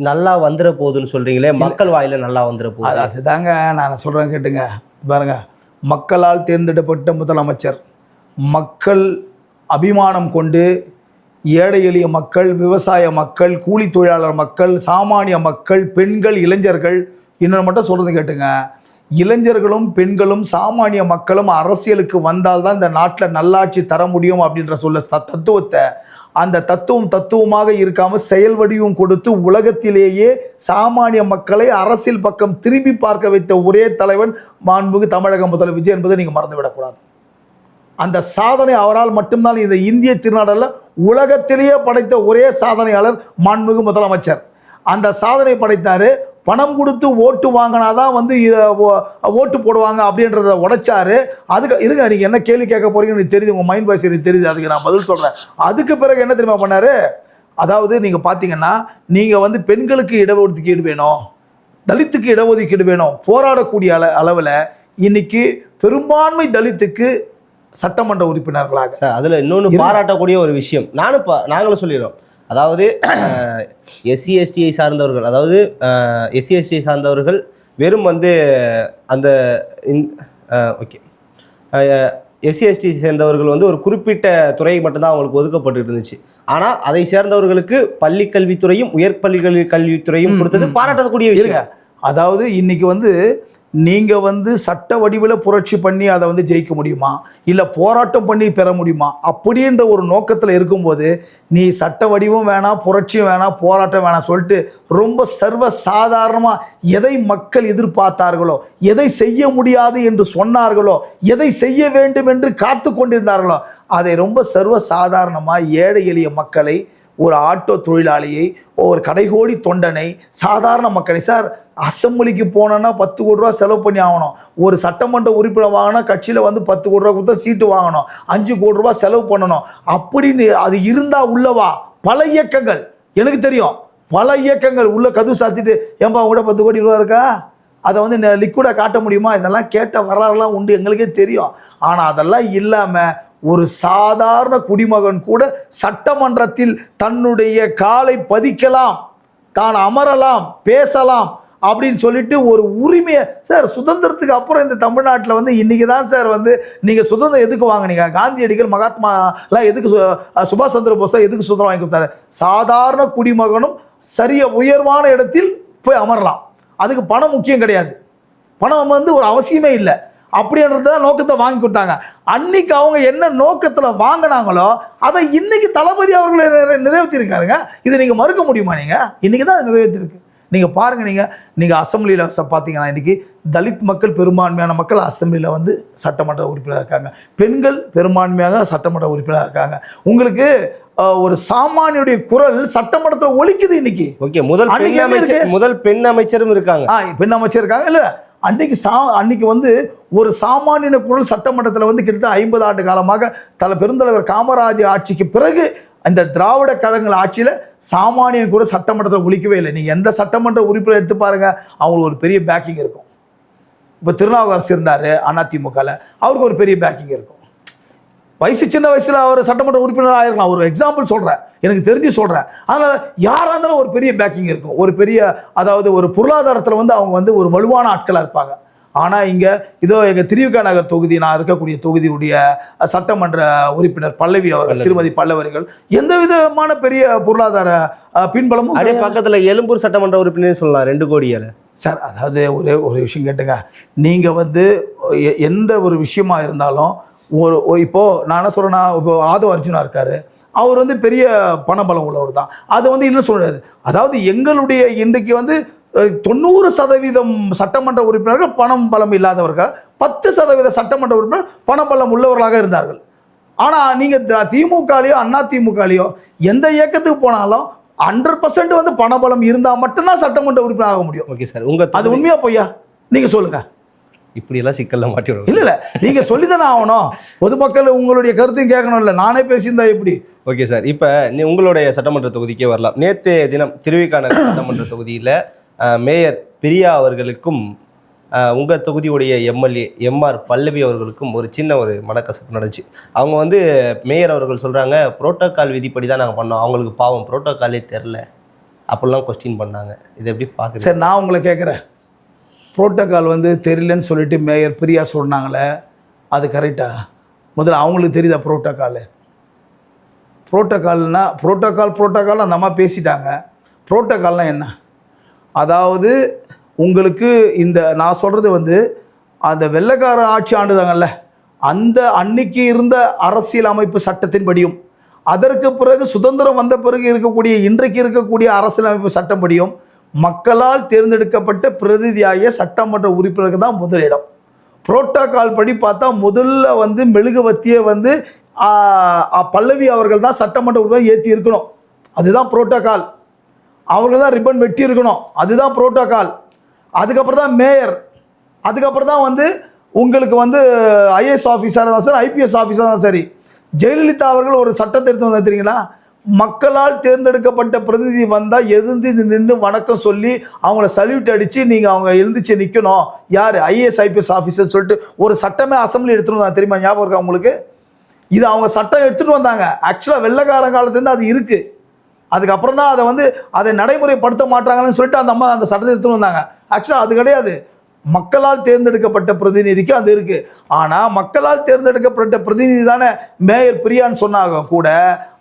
நல்லா வந்துட போகுதுன்னு சொல்கிறீங்களே, மக்கள் வாயில நல்லா வந்துட போகுது. அதுதாங்க நான் சொல்கிறேன், கேட்டுங்க. பாருங்க, மக்களால் தேர்ந்தெடுக்கப்பட்ட முதலமைச்சர், மக்கள் அபிமானம் கொண்டு ஏழை எளிய மக்கள், விவசாய மக்கள், கூலி தொழிலாளர் மக்கள், சாமானிய மக்கள், பெண்கள், இளைஞர்கள், இன்னொன்று மட்டும் சொல்கிறது கேட்டுங்க, இளைஞர்களும் பெண்களும் சாமானிய மக்களும் அரசியலுக்கு வந்தால்தான் இந்த நாட்டில் நல்லாட்சி தர முடியும் அப்படின்ற தத்துவத்தை, அந்த தத்துவமாக இருக்காம செயல் வடிவம் கொடுத்து உலகத்திலேயே சாமானிய மக்களை அரசியல் பக்கம் திரும்பி பார்க்க வைத்த ஒரே தலைவன் மாண்புமிகு தமிழக முதல்வர் விஜய் என்பதை நீங்கள் மறந்துவிடக்கூடாது. அந்த சாதனை அவரால் மட்டும்தான் இந்த இந்திய திருநாடல்ல உலகத்திலேயே படைத்த ஒரே சாதனையாளர் மாண்புமிகு முதலமைச்சர். அந்த சாதனை படைத்தாரு. பணம் கொடுத்து ஓட்டு வாங்கினாதான் வந்து ஓட்டு போடுவாங்க அப்படின்றத உடைச்சாரு. அதுக்கு இருங்க, நீங்கள் என்ன கேள்வி கேட்க போறீங்கன்னு எனக்கு தெரியுது, உங்கள் மைண்ட் வாய்ஸ் எனக்கு தெரியுது, அதுக்கு நான் பதில் சொல்கிறேன். அதுக்கு பிறகு என்ன தெரியுமா பண்ணாரு? அதாவது நீங்கள் பார்த்தீங்கன்னா, நீங்கள் வந்து பெண்களுக்கு இடஒதுக்கீடு வேணும், தலித்துக்கு இடஒதுக்கீடு வேணும், போராடக்கூடிய அளவில் இன்னைக்கு பெரும்பான்மை தலித்துக்கு சட்டமன்ற உறுப்பினர்களாக. சார், அதில் இன்னொன்று பாராட்டக்கூடிய ஒரு விஷயம் நாங்களும் சொல்லிடுறோம். அதாவது எஸ்சி எஸ்டியை சார்ந்தவர்கள், அதாவது எஸ்சி எஸ்டி சார்ந்தவர்கள் வெறும் வந்து அந்த ஓகே எஸ்சி எஸ்டி சேர்ந்தவர்கள் வந்து ஒரு குறிப்பிட்ட துறை மட்டும்தான் அவங்களுக்கு ஒதுக்கப்பட்டு இருந்துச்சு. ஆனால் அதை சேர்ந்தவர்களுக்கு பள்ளி கல்வித்துறையும் உயர்பள்ளி கல்வித்துறையும் கொடுத்தது பாராட்டக்கூடிய விஷயம். அதாவது இன்னைக்கு வந்து நீங்கள் வந்து சட்ட வடிவில் புரட்சி பண்ணி அதை வந்து ஜெயிக்க முடியுமா, இல்லை போராட்டம் பண்ணி பெற முடியுமா அப்படின்ற ஒரு நோக்கத்தில் இருக்கும்போது நீ சட்ட வடிவம் வேணாம், புரட்சியும் வேணாம், போராட்டம் வேணாம் சொல்லிட்டு ரொம்ப சர்வ சாதாரணமாக எதை மக்கள் எதிர்பார்த்தார்களோ, எதை செய்ய முடியாது என்று சொன்னார்களோ, எதை செய்ய வேண்டும் என்று காத்து கொண்டிருந்தார்களோ அதை ரொம்ப சர்வ சாதாரணமாக ஏழை எளிய மக்களை, ஒரு ஆட்டோ தொழிலாளியை, ஒரு கடைகோடி தொண்டனை, சாதாரண மக்களை, சார் அசம்பிளிக்கு போனோன்னா 10 கோடி ரூபா செலவு பண்ணி ஆகணும், ஒரு சட்டமன்ற உறுப்பினர் வாங்கினா கட்சியில் வந்து 10 கோடி ரூபா கொடுத்தா சீட்டு வாங்கணும், 5 கோடி ரூபா செலவு பண்ணணும் அப்படின்னு அது இருந்தால் உள்ளவா பல இயக்கங்கள் எனக்கு தெரியும், பல இயக்கங்கள் உள்ள கதவு சாத்திட்டு ஏன்பா கூட 10 கோடி ரூபா இருக்கா, அதை வந்து லிக்விடாக காட்ட முடியுமா, இதெல்லாம் கேட்ட வரலாறுலாம் உண்டு, எங்களுக்கே தெரியும். ஆனால் அதெல்லாம் இல்லாமல் ஒரு சாதாரண குடிமகன் கூட சட்டமன்றத்தில் தன்னுடைய காலை பதிக்கலாம், தான் அமரலாம், பேசலாம் அப்படின்னு சொல்லிட்டு ஒரு உரிமையை. சார், சுதந்திரத்துக்கு அப்புறம் இந்த தமிழ்நாட்டில் வந்து இன்றைக்கி தான் சார் வந்து நீங்கள் சுதந்திரம் எதுக்கு வாங்கினீங்க? காந்தியடிகள், மகாத்மாலாம் எதுக்கு, சுபாஷ் சந்திர போஸ் எதுக்கு சுதந்திரம் வாங்கி கொடுத்தாரு? சாதாரண குடிமகனும் உயர்வான இடத்தில் போய் அமரலாம், அதுக்கு பணம் முக்கியம் கிடையாது, பணம் வந்து ஒரு அவசியமே இல்லை அப்படின்றத நோக்கத்தை வாங்கி கொடுத்தாங்க. அன்னைக்கு அவங்க என்ன நோக்கத்தில் வாங்கினாங்களோ அதை இன்னைக்கு தளபதி அவர்களை நிறைவேற்றிருக்காருங்க. இதை நீங்கள் மறுக்க முடியுமா? நீங்கள் இன்னைக்கு தான் நிறைவேற்றிருக்கு. நீங்கள் பாருங்கள், நீங்கள் அசெம்பிளியில் பார்த்தீங்கன்னா இன்றைக்கி தலித் மக்கள் பெரும்பான்மையான மக்கள் அசெம்பிளியில் வந்து சட்டமன்ற உறுப்பினராக இருக்காங்க. பெண்கள் பெரும்பான்மையாக சட்டமன்ற உறுப்பினராக இருக்காங்க. உங்களுக்கு ஒரு சாமானியுடைய குரல் சட்டமன்றத்தில் ஒலிக்குது இன்னைக்கு. ஓகே, முதல் பெண் அமைச்சரும் இருக்காங்க. பெண் அமைச்சர் இருக்காங்க. இல்லை, அன்னைக்கு வந்து ஒரு சாமானிய குரல் சட்டமன்றத்தில் வந்து கிட்டத்தட்ட 50 ஆண்டு காலமாக பெருந்தலைவர் காமராஜர் ஆட்சிக்கு பிறகு இந்த திராவிட கழகங்கள் ஆட்சியில் சாமானியன் கூட சட்டமன்றத்தில் ஒலிக்கவே இல்லை. நீங்கள் எந்த சட்டமன்ற உறுப்பினர் எடுத்து பாருங்க, அவங்களுக்கு ஒரு பெரிய பேக்கிங் இருக்கும். இப்போ திருநாவுக்கரசு இருந்தார் அதிமுகவில், அவருக்கு ஒரு பெரிய பேக்கிங் இருக்கும். சின்ன வயசில் அவர் சட்டமன்ற உறுப்பினர் ஆயிருக்கலாம். ஒரு எக்ஸாம்பிள் சொல்கிறேன், எனக்கு தெரிஞ்சு சொல்கிறேன். அதனால் யாராக இருந்தாலும் ஒரு பெரிய பேக்கிங் இருக்கும். ஒரு பெரிய, அதாவது ஒரு பொருளாதாரத்தில் வந்து அவங்க வந்து ஒரு வலுவான ஆட்களாக இருப்பாங்க. ஆனால் இங்கே இதோ எங்கள் திருவிக நகர் தொகுதி, நான் இருக்கக்கூடிய தொகுதியுடைய சட்டமன்ற உறுப்பினர் பல்லவி அவர்கள், திருமதி பல்லவர்கள் எந்த விதமான பெரிய பொருளாதார பின்பலமும் அதே பக்கத்தில் எழும்பூர் சட்டமன்ற உறுப்பினர் சொல்லலாம் 2 கோடியால் சார். அதாவது ஒரு விஷயம் கேட்டுங்க, நீங்கள் வந்து எந்த ஒரு விஷயமா இருந்தாலும் இப்போது நான் என்ன சொல்கிறேன்னா, இப்போ ஆதவ அர்ஜுனா இருக்கார், அவர் வந்து பெரிய பணபலம் உள்ளவர் தான். அதை வந்து இன்னும் சொல்கிறாரு. அதாவது எங்களுடைய இன்றைக்கு வந்து 90% சட்டமன்ற உறுப்பினர்கள் பணம் பலம் இல்லாதவர்கள், 10% சட்டமன்ற உறுப்பினர் பணபலம் உள்ளவர்களாக இருந்தார்கள். ஆனால் நீங்கள் திமுகலையோ அதிமுகலையோ எந்த இயக்கத்துக்கு போனாலும் 100% வந்து பணபலம் இருந்தால் மட்டும்தான் சட்டமன்ற உறுப்பினர் ஆக முடியும். ஓகே சார், அது உண்மையா பொய்யா நீங்கள் சொல்லுங்கள். இப்படியெல்லாம் சிக்கல்ல மாட்டி விடுவோம். இல்லை, நீங்கள் சொல்லி தானே ஆகணும். பொதுமக்கள் உங்களுடைய கருத்தையும் கேட்கணும். இல்லை, நானே பேசியிருந்தா எப்படி? ஓகே சார், இப்போ உங்களுடைய சட்டமன்ற தொகுதிக்கே வரலாம். நேற்று தினம் திருவிக நகர் சட்டமன்ற தொகுதியில் மேயர் பிரியா அவர்களுக்கும் உங்கள் தொகுதியுடைய எம்எல்ஏ எம்ஆர் பல்லவி அவர்களுக்கும் ஒரு சின்ன ஒரு மனக்கசப்பு நடந்துச்சு. அவங்க வந்து மேயர் அவர்கள் சொல்கிறாங்க, புரோட்டோக்கால் விதிப்படி தான் நாங்கள் பண்ணோம், அவங்களுக்கு பாவம் புரோட்டோக்காலே தெரில அப்படிலாம் கொஸ்டின் பண்ணாங்க. இதை எப்படி பார்க்குறேன் சார்? நான் உங்களை கேட்குறேன், புரோட்டோக்கால் வந்து தெரியலன்னு சொல்லிட்டு மேயர் பிரியா சொன்னாங்களே, அது கரெக்டா? முதல்ல அவங்களுக்கு தெரியுதா புரோட்டோக்கால் அந்த அம்மா பேசிட்டாங்க. புரோட்டோக்கால்னால் என்ன? அதாவது உங்களுக்கு இந்த நான் சொல்கிறது வந்து அந்த வெள்ளைக்கார ஆட்சி ஆண்டுதாங்கல்ல, அந்த அன்னைக்கு இருந்த அரசியல் அமைப்பு சட்டத்தின்படியும், அதற்கு பிறகு சுதந்திரம் வந்த பிறகு இருக்கக்கூடிய இன்றைக்கு இருக்கக்கூடிய அரசியலமைப்பு சட்டப்படியும் மக்களால் தேர்ந்தெடுக்கப்பட்ட பிரதிநிதியாகிய சட்டமன்ற உறுப்பினருக்கு தான் முதலிடம். புரோட்டோக்கால் படி பார்த்தா முதல்ல வந்து மெழுகுவத்தியை வந்து பல்லவி அவர்கள் தான் சட்டமன்ற உறுப்பினர் ஏற்றி இருக்கணும். அதுதான் புரோட்டோக்கால். அவர்கள் தான் ரிப்பன் வெட்டி இருக்கணும். அதுதான் புரோட்டோக்கால். அதுக்கப்புறம் தான் மேயர். அதுக்கப்புறம் தான் வந்து உங்களுக்கு வந்து ஐஏஎஸ் ஆஃபீஸராக தான் சரி, ஐபிஎஸ் ஆஃபீஸராக தான் சரி. ஜெயலலிதா அவர்கள் ஒரு சட்டத்தை எடுத்து வந்தா தெரியுங்களா? மக்களால் தேர்ந்தெடுக்கப்பட்ட பிரதிநிதி வந்தால் எழுந்து நின்று வணக்கம் சொல்லி அவங்கள சல்யூட் அடித்து நீங்கள் அவங்க எழுந்துச்சு நிற்கணும். யார்? ஐஏஎஸ் ஐபிஎஸ் ஆஃபீஸர் சொல்லிட்டு ஒரு சட்டமே அசம்பிளி எடுத்துகிட்டு வந்தாங்க தெரியுமா? ஞாபகம் இருக்கா உங்களுக்கு? இது அவங்க சட்டம் எடுத்துகிட்டு வந்தாங்க. ஆக்சுவலாக வெள்ளைக்கார காலத்துலேருந்து அது இருக்குது. அதுக்கப்புறம் தான் அதை நடைமுறைப்படுத்த மாட்டாங்கன்னு சொல்லிட்டு அந்த அம்மா அந்த சட்டத்தை எடுத்துகிட்டு வந்தாங்க. ஆக்சுவலாக அது கிடையாது. மக்களால் தேர்ந்தெடுக்கப்பட்ட பிரதிநிதிக்கு அது இருக்குது. ஆனால் மக்களால் தேர்ந்தெடுக்கப்பட்ட பிரதிநிதி தானே மேயர் பிரியான்னு சொன்னாங்க கூட,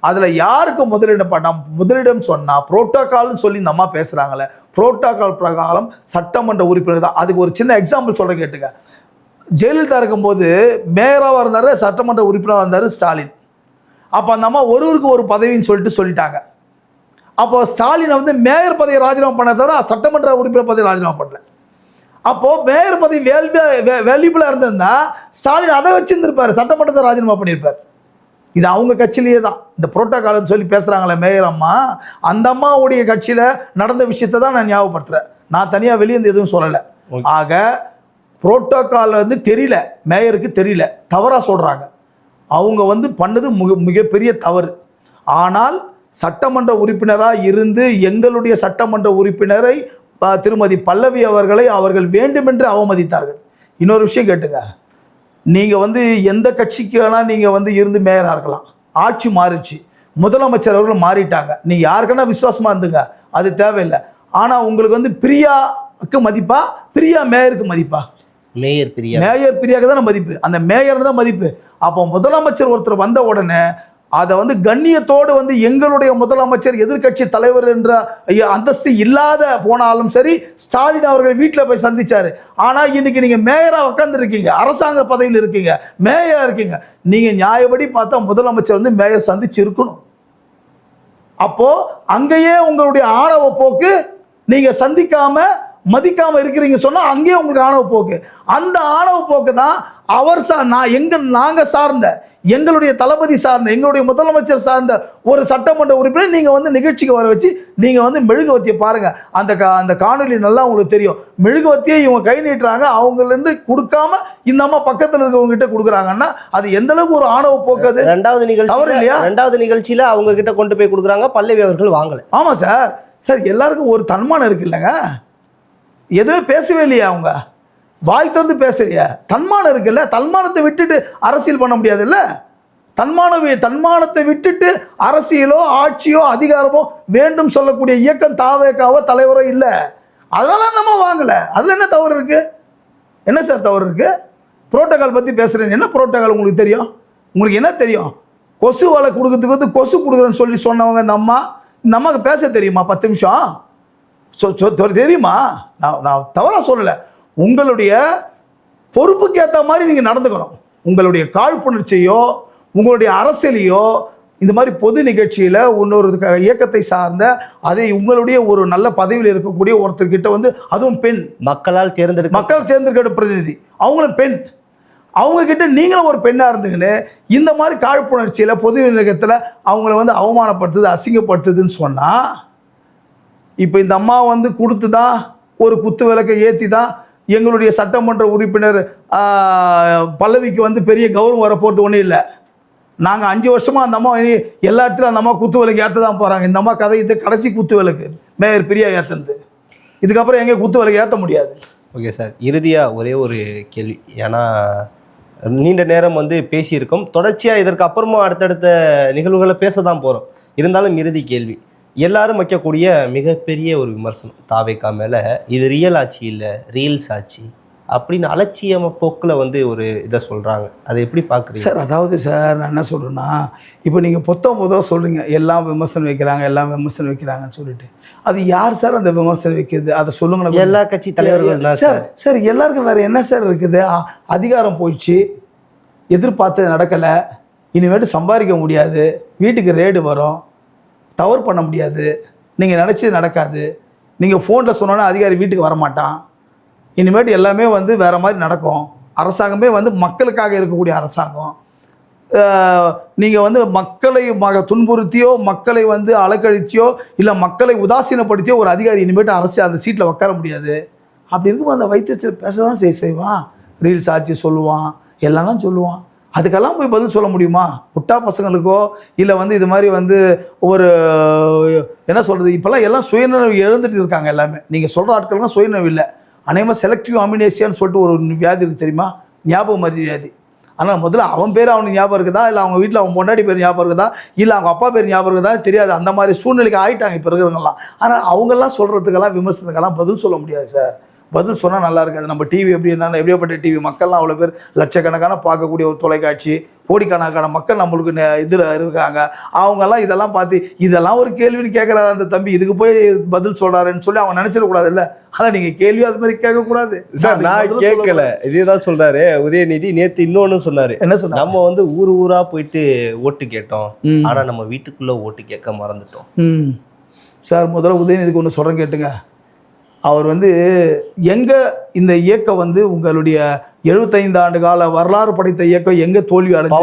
அதில் யாருக்கு முதலிடம் சொன்னால் புரோட்டோக்கால்னு சொல்லி இந்த அம்மா பேசுகிறாங்களே, புரோட்டோக்கால் பிரகாரம் சட்டமன்ற உறுப்பினர் தான். அதுக்கு ஒரு சின்ன எக்ஸாம்பிள் சொல்ல கேட்டுங்க. ஜெயலலிதா இருக்கும்போது மேயராக இருந்தார், சட்டமன்ற உறுப்பினராக இருந்தார் ஸ்டாலின். அப்போ அந்த அம்மா ஒருவருக்கு ஒரு பதவின்னு சொல்லிட்டாங்க. அப்போ ஸ்டாலினை வந்து மேயர் பதவியை ராஜினாமா பண்ண தவிர சட்டமன்ற உறுப்பினர் பதவி ராஜினாமா பண்ணல. அப்போது மேயர் பதவி வேல்யூபிளாக இருந்திருந்தா ஸ்டாலின் அதை வச்சுருந்துருப்பார், சட்டமன்றத்தை ராஜினாமா பண்ணியிருப்பார். இது அவங்க கட்சியிலேயே தான் இந்த புரோட்டோக்கால்னு சொல்லி பேசுகிறாங்களே மேயர் அம்மா, அந்த அம்மாவுடைய கட்சியில் நடந்த விஷயத்தை தான் நான் ஞாபகப்படுத்துகிறேன். நான் தனியாக வெளியே இருந்து எதுவும் சொல்லலை. ஆக புரோட்டோக்கால் வந்து தெரியல, மேயருக்கு தெரியல, தவறாக சொல்கிறாங்க. அவங்க வந்து பண்ணது மிகப்பெரிய தவறு. ஆனால் சட்டமன்ற உறுப்பினராக இருந்து எங்களுடைய சட்டமன்ற உறுப்பினரை திருமதி பல்லவி அவர்கள் வேண்டுமென்று அவமதித்தார்கள். இன்னொரு விஷயம் கேட்டுங்க, நீங்கள் வந்து எந்த கட்சிக்கு வேணால் நீங்கள் வந்து இருந்து மேயராக இருக்கலாம். ஆட்சி மாறிச்சு, முதலமைச்சர் அவர்கள் மாறிட்டாங்க, நீங்கள் யாருக்குன்னா விசுவாசமாக இருந்துங்க, அது தேவையில்லை. ஆனால் உங்களுக்கு வந்து பிரியாவுக்கு மதிப்பா, பிரியா மேயருக்கு மதிப்பா? மேயர் பிரியாவுக்கு தானே மதிப்பு, அந்த மேயர் தான் மதிப்பு. அப்போ முதலமைச்சர் ஒருத்தர் வந்த உடனே அதை வந்து கண்ணியத்தோடு வந்து எங்களுடைய முதலமைச்சர் எதிர்கட்சி தலைவர் என்ற அந்தஸ்து இல்லாத போனாலும் சரி, ஸ்டாலின் அவர்கள் வீட்டில் போய் சந்திச்சாரு. ஆனால் இன்னைக்கு நீங்கள் மேயராக உட்காந்துருக்கீங்க, அரசாங்க பதவியில் இருக்கீங்க, மேயராக இருக்கீங்க. நீங்கள் நியாயப்படி பார்த்தா முதலமைச்சர் வந்து மேயர் சந்திச்சு இருக்கணும். அப்போ அங்கேயே உங்களுடைய ஆணவ போக்கு நீங்கள் சந்திக்காமல் மதிக்காமல் இருக்கிறீங்க சொன்னால் அங்கேயே உங்களுக்கு ஆணவ போக்கு. அந்த ஆணவ போக்கு தான் அவர் நாங்கள் சார்ந்த, எங்களுடைய தளபதி சார்ந்த, எங்களுடைய முதலமைச்சர் சார்ந்த ஒரு சட்டமன்ற உறுப்பினர் நீங்கள் வந்து நிகழ்ச்சிக்கு வர வச்சு நீங்கள் வந்து மெழுகுவத்தியை பாருங்கள். அந்த காணொலி நல்லா உங்களுக்கு தெரியும். மெழுகுவத்தியை இவங்க கை நீட்டுறாங்க, அவங்கலேருந்து கொடுக்காம இந்த அம்மா பக்கத்தில் இருக்கவங்க கிட்ட கொடுக்குறாங்கன்னா அது எந்த அளவுக்கு ஒரு ஆணவ போக்கு. அது ரெண்டாவது நிகழ்ச்சியில் அவங்க கிட்ட கொண்டு போய் கொடுக்குறாங்க, பல்லவி அவர்கள் வாங்கலை. ஆமாம் சார். சார் எல்லாருக்கும் ஒரு தன்மானம் இருக்கு இல்லைங்க, எதுவுமே பேசவே இல்லையா, அவங்க வாய் திறந்து பேசலையா, தன்மானம் இருக்குல்ல. தன்மானத்தை விட்டுட்டு அரசியல் பண்ண முடியாதுல்ல. தன்மானத்தை விட்டுட்டு அரசியலோ ஆட்சியோ அதிகாரமோ வேண்டும் சொல்லக்கூடிய இயக்கம் தாவேக்காவோ தலைவரோ இல்லை. அதனால நம்ம வாங்கலை. அதில் என்ன தவறு இருக்கு? என்ன சார் தவறு இருக்கு? புரோட்டோகால் பற்றி பேசுகிறேன். என்ன புரோட்டோகால் உங்களுக்கு தெரியும்? உங்களுக்கு என்ன தெரியும்? கொசு வலை கொடுக்கறதுக்கு வந்து கொசு கொடுக்குறேன்னு சொல்லி சொன்னவங்க இந்த அம்மாவுக்கு பேச தெரியுமா? 10 நிமிஷம் தெரியுமா? நான் தவறாக சொல்லலை. உங்களுடைய பொறுப்புக்கு ஏற்ற மாதிரி நீங்கள் நடந்துக்கணும். உங்களுடைய காழ்ப்புணர்ச்சியோ உங்களுடைய அரசியலையோ இந்த மாதிரி பொது நிகழ்ச்சியில் இன்னொரு இயக்கத்தை சார்ந்த அதை உங்களுடைய ஒரு நல்ல பதவியில் இருக்கக்கூடிய ஒருத்தர்கிட்ட வந்து, அதுவும் பெண், மக்கள் தேர்ந்தெடுக்க பிரதிநிதி, அவங்களும் பெண், அவங்கக்கிட்ட நீங்களும் ஒரு பெண்ணாக இருந்துங்கன்னு இந்த மாதிரி காழ்ப்புணர்ச்சியில் பொது நிகழ்ச்சியில் அவங்கள வந்து அவமானப்படுத்துது, அசிங்கப்படுத்துதுன்னு சொன்னால், இப்போ இந்த அம்மா வந்து கொடுத்து தான் ஒரு குத்து விளக்கை ஏற்றி தான் எங்களுடைய சட்டமன்ற உறுப்பினர் பல்லவிக்கு வந்து பெரிய கௌரவம் வரப்போகிறது ஒன்றும் இல்லை. நாங்கள் 5 வருஷமாக அந்த அம்மா எல்லா இடத்துலையும் அந்த அம்மா குத்து விளக்கு ஏற்ற தான் போகிறாங்க. இந்த அம்மா கதை இது கடைசி குத்து விளக்கு மேயர் பிரியா ஏற்றுனது. இதுக்கப்புறம் எங்கே குத்து விளக்கு ஏற்ற முடியாது. ஓகே சார், இறுதியாக ஒரே ஒரு கேள்வி. ஏன்னா நீண்ட நேரம் வந்து பேசியிருக்கோம், தொடர்ச்சியாக இதற்கு அப்புறமா அடுத்தடுத்த நிகழ்வுகளை பேச தான் போகிறோம். இருந்தாலும் இறுதி கேள்வி, எல்லாரும் வைக்கக்கூடிய மிகப்பெரிய ஒரு விமர்சனம் தாவேக்கா மேலே, இது ரியல் ஆட்சி இல்லை, ரீல்ஸ் ஆட்சி அப்படின்னு அலட்சியம போக்கில் வந்து ஒரு இதை சொல்கிறாங்க. அதை எப்படி பார்க்குறீங்க சார்? அதாவது சார், நான் என்ன சொல்கிறேன்னா, இப்போ நீங்கள் பொதுவாக சொல்கிறீங்க எல்லாம் விமர்சனம் வைக்கிறாங்கன்னு சொல்லிட்டு, அது யார் சார் அந்த விமர்சனம் வைக்கிறது? அதை சொல்லுங்க. எல்லா கட்சி தலைவர்கள் தான் சார். சார் எல்லாருக்கும் வேறு என்ன சார் இருக்குது? அதிகாரம் போயிடுச்சு, எதிர்பார்த்து நடக்கலை, இனிமேட்டு சம்பாதிக்க முடியாது, வீட்டுக்கு ரேடு வரும், தவறு பண்ண முடியாது, நீங்கள் நினச்சது நடக்காது, நீங்கள் ஃபோனில் சொன்னோன்னா அதிகாரி வீட்டுக்கு வரமாட்டான், இனிமேட்டு எல்லாமே வந்து வேறு மாதிரி நடக்கும், அரசாங்கமே வந்து மக்களுக்காக இருக்கக்கூடிய அரசாங்கம், நீங்கள் வந்து மக்களை துன்புறுத்தியோ மக்களை வந்து அலக்கழிச்சியோ இல்லை மக்களை உதாசீனப்படுத்தியோ ஒரு அதிகாரி இனிமேட்டு அரசு அந்த சீட்டில் உட்கார முடியாது. அப்படி இருக்கும்போது அந்த வைத்தியர் பேச தான் செய்வான், ரீல்ஸ் ஆட்சி சொல்லுவான், எல்லாம் தான் சொல்லுவான். அதுக்கெல்லாம் போய் பதில் சொல்ல முடியுமா? முட்டா பசங்களுக்கோ இல்லை வந்து இது மாதிரி வந்து ஒரு என்ன சொல்கிறது, இப்போல்லாம் எல்லாம் சுயநினைவு எழுந்துட்டு இருக்காங்க எல்லாமே. நீங்கள் சொல்கிற ஆட்கள்லாம் சுயநினைவு இல்லை, அநேகமாக செலக்டிவ் அமினேசியான்னு சொல்லிட்டு ஒரு வியாதி இருக்குது தெரியுமா, ஞாபகம் மருதி வியாதி. ஆனால் முதல்ல அவன் பேர் அவனுக்கு ஞாபகம் இருக்குதா, இல்லை அவங்க வீட்டில் அவன் பொண்டாடி பேர் ஞாபகம் இருக்குதா, இல்லை அவங்க அப்பா பேர் ஞாபகம் இருக்குதா தெரியாது. அந்த மாதிரி சூழ்நிலைக்கு ஆகிட்டாங்க இப்போ இருக்கிறவங்கலாம். ஆனால் அவங்கெல்லாம் சொல்கிறதுக்கெல்லாம் விமர்சனத்துக்கெல்லாம் பதில் சொல்ல முடியாது சார். பதில் சொன்னால் நல்லா இருக்காது. நம்ம டிவி எப்படிப்பட்ட டிவி, மக்கள்லாம் அவ்வளோ பேர் லட்சக்கணக்கான பார்க்கக்கூடிய ஒரு தொலைக்காட்சி, கோடிக்கணக்கான மக்கள் நம்மளுக்கு இதில் இருக்காங்க. அவங்கெல்லாம் இதெல்லாம் பார்த்து இதெல்லாம் ஒரு கேள்வின்னு கேட்குறாரு அந்த தம்பி, இதுக்கு போய் பதில் சொல்கிறாருன்னு சொல்லி அவங்க நினச்சிடக்கூடாது இல்லை. ஆனால் நீங்கள் கேள்வி அது மாதிரி கேட்கக்கூடாது சார். நான் கேட்கல, இதே தான் சொல்கிறாரு உதயநிதி. நேற்று இன்னொன்று சொன்னார். என்ன சொன்னார்? நம்ம வந்து ஊராக போயிட்டு ஓட்டு கேட்டோம், ஆனால் நம்ம வீட்டுக்குள்ளே ஓட்டு கேட்க மறந்துட்டோம். சார் முதல்ல உதயநிதிக்கு ஒன்று சொல்கிறேன் கேட்டுங்க. அவர் வந்து எங்கே இந்த இயக்கம் வந்து உங்களுடைய 75 ஆண்டு கால வரலாறு படைத்த இயக்கம் எங்கே தோல்வி அடைஞ்சு,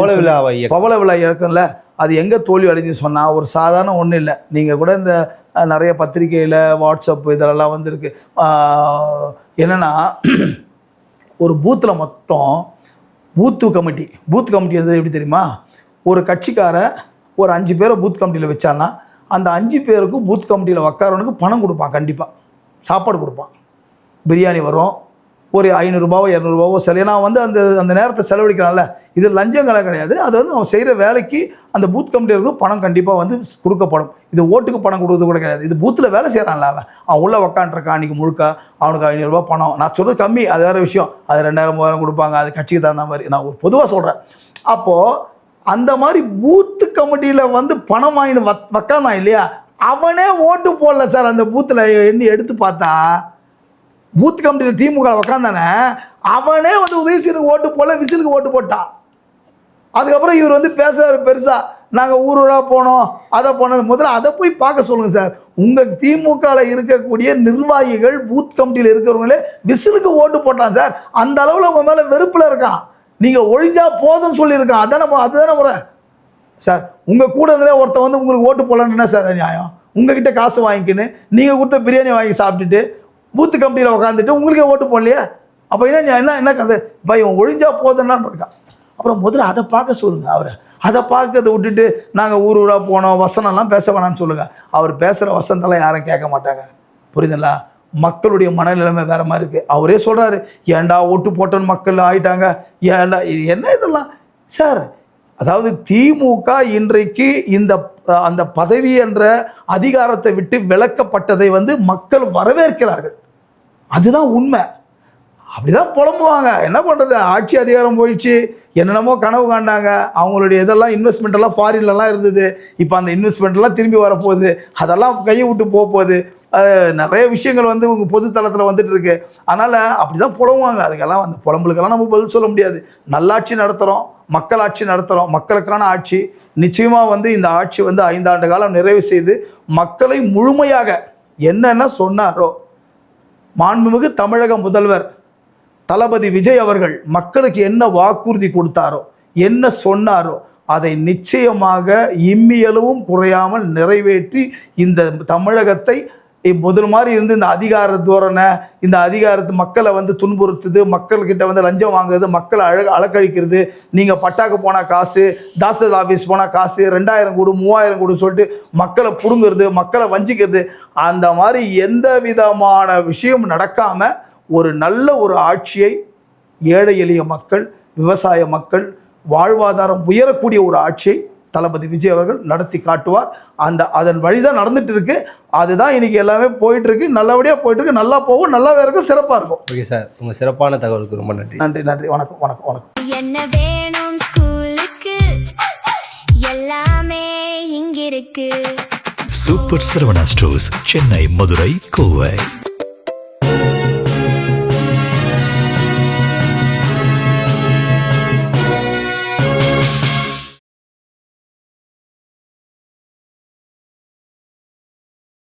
பவள விழா இயக்கம்ல, அது எங்கே தோல்வி அடைஞ்சு சொன்னால் ஒரு சாதாரண ஒன்றும் இல்லை. நீங்கள் கூட இந்த நிறைய பத்திரிகையில் வாட்ஸ்அப் இதெல்லாம் வந்துருக்கு. என்னென்னா ஒரு பூத்தில் மொத்தம் பூத் கமிட்டி இருந்தது எப்படி தெரியுமா? ஒரு கட்சிக்கார ஒரு 5 பேரை பூத் கமிட்டியில் வச்சான்னா அந்த 5 பேருக்கும் பூத் கமிட்டியில் உட்காரவனுக்கு பணம் கொடுப்பான், கண்டிப்பாக சாப்பாடு கொடுப்பான், பிரியாணி வரும், ஒரு 500 ரூபாவோ 200 ரூபாவோ செலவு. ஏன்னா வந்து அந்த நேரத்தை செலவழிக்கிறான்ல, இது லஞ்சங்களை கிடையாது. அது வந்து அவன் செய்கிற வேலைக்கு அந்த பூத் கமிட்டியருக்கு பணம் கண்டிப்பாக வந்து கொடுக்கப்படும். இது ஓட்டுக்கு பணம் கொடுக்குறது கூட கிடையாது. இது பூத்தில் வேலை செய்கிறான்ல, அவன் உள்ளே உக்காண்டிருக்கான் அன்றைக்கி முழுக்க, அவனுக்கு 500 ரூபா பணம். நான் சொல்கிறது கம்மி, அது வேறு விஷயம். அது 2000 3000 கொடுப்பாங்க, அது கட்சிக்கு தகுந்த மாதிரி. நான் ஒரு பொதுவாக சொல்கிறேன். அப்போது அந்த மாதிரி பூத்து கமிட்டியில் வந்து பணம் வாங்கின்னு வக்காந்தான் இல்லையா, அவனே ஓட்டு போடல சார். அந்த பூத்தில் எண்ணி எடுத்து பார்த்தா பூத் கமிட்டியில் திமுக உக்காந்தானே, அவனே வந்து உதயசீனுக்கு ஓட்டு போடல, விசிலுக்கு ஓட்டு போட்டான். அதுக்கப்புறம் இவர் வந்து பேசுகிறார் பெருசாக, நாங்கள் ஊராக போனோம் அதை போனோம். முதல்ல அதை போய் பார்க்க சொல்லுங்கள் சார். உங்கள் திமுகவில் இருக்கக்கூடிய நிர்வாகிகள் பூத் கமிட்டியில் இருக்கிறவங்களே விசிலுக்கு ஓட்டு போட்டான் சார். அந்த அளவில் உங்கள் மேலே வெறுப்பில் இருக்கான். நீங்கள் ஒழிஞ்சா போதும்னு சொல்லியிருக்கான். அதுதானே முறை சார். உங்கள் கூட இருந்தே ஒருத்தன் வந்து உங்களுக்கு ஓட்டு போடலான்னு என்ன சார் நியாயம்? உங்ககிட்ட காசு வாங்கிக்கின்னு நீங்கள் கொடுத்த பிரியாணி வாங்கி சாப்பிட்டுட்டு பூத்து கமிட்டியில் உட்காந்துட்டு உங்களுக்கே ஓட்டு போடலையா? அப்போ என்ன கதை? இவன் ஒழிஞ்சா போதுன்னான் இருக்கான். அப்புறம் முதல்ல அதை பார்க்க சொல்லுங்கள் அவரை. அதை பார்க்கறத விட்டுட்டு நாங்கள் ஊராக போனோம் வசனம்லாம் பேச வேணான்னு சொல்லுங்கள். அவர் பேசுகிற வசனத்தெல்லாம் யாரும் கேட்க மாட்டாங்க. புரியுதுங்களா? மக்களுடைய மனநிலைமை வேறு மாதிரி இருக்குது. அவரே சொல்கிறாரு, ஏன்டா ஓட்டு போட்டோன்னு மக்கள் ஆகிட்டாங்க, ஏன்டா என்ன இதெல்லாம் சார். அதாவது திமுக இன்றைக்கு அந்த பதவி என்ற அதிகாரத்தை விட்டு விலக்கப்பட்டதை வந்து மக்கள் வரவேற்கிறார்கள். அதுதான் உண்மை. அப்படிதான் புலம்புவாங்க. என்ன பண்ணுறது, ஆட்சி அதிகாரம் போயிடுச்சு, என்னென்னமோ கனவு காண்டாங்க. அவங்களுடைய இதெல்லாம் இன்வெஸ்ட்மெண்ட்டெல்லாம் ஃபாரின்லலாம் இருந்தது. இப்போ அந்த இன்வெஸ்ட்மெண்ட்லாம் திரும்பி வரப்போகுது. அதெல்லாம் கையை விட்டு போகுது. நிறைய விஷயங்கள் வந்து உங்கள் பொது தளத்தில் வந்துட்டு இருக்கு. அதனால் அப்படி தான் புலம்புவாங்க. அதுக்கெல்லாம் அந்த புலம்புகளுக்கெல்லாம் நம்ம பதில் சொல்ல முடியாது. நல்லாட்சி நடத்துகிறோம், மக்களாட்சி நடத்துகிறோம், மக்களுக்கான ஆட்சி. நிச்சயமாக வந்து இந்த ஆட்சி வந்து 5 ஆண்டு காலம் நிறைவு செய்து மக்களை முழுமையாக என்னென்ன சொன்னாரோ, மாண்புமிகு தமிழக முதல்வர் தளபதி விஜய் அவர்கள் மக்களுக்கு என்ன வாக்குறுதி கொடுத்தாரோ, என்ன சொன்னாரோ, அதை நிச்சயமாக இம்மியளவும் குறையாமல் நிறைவேற்றி இந்த தமிழகத்தை முதல் மாதிரி இருந்து இந்த அதிகார தோரணை, இந்த அதிகாரத்து மக்களை வந்து துன்புறுத்துது, மக்கள்கிட்ட வந்து லஞ்சம் வாங்குறது, மக்களை அலக்கழிக்கிறது, நீங்கள் பட்டாக்கு போனால் காசு, தாசில்தார் ஆஃபீஸ் போனால் காசு 2000 கொடு 3000 கொடுன்னு சொல்லிட்டு மக்களை பிடுங்குறது, மக்களை வஞ்சிக்கிறது, அந்த மாதிரி எந்த விதமான விஷயம் நடக்காமல் ஒரு நல்ல ஒரு ஆட்சியை ஏழை எளிய மக்கள், விவசாய மக்கள் வாழ்வாதாரம் உயரக்கூடிய ஒரு ஆட்சியை தளபதி விஜய் அவர்கள் நடத்தி காட்டுவார். அதன் வழிதான் நடந்துட்டு இருக்கு. அதுதான் இன்னைக்கு எல்லாமே போயிட்டு இருக்கு. நல்லபடியாக போயிட்டு இருக்கு. நல்லா போகும், நல்லாவே இருக்கும், சிறப்பாக இருக்கும். ஓகே சார், உங்கள் சிறப்பான தகவலுக்கு ரொம்ப நன்றி. நன்றி. வணக்கம். என்ன வேணும் ஸ்கூலுக்கு, எல்லாமே இங்கிருக்கு. Super Saravana Stores, Chennai, Madurai, Kovai.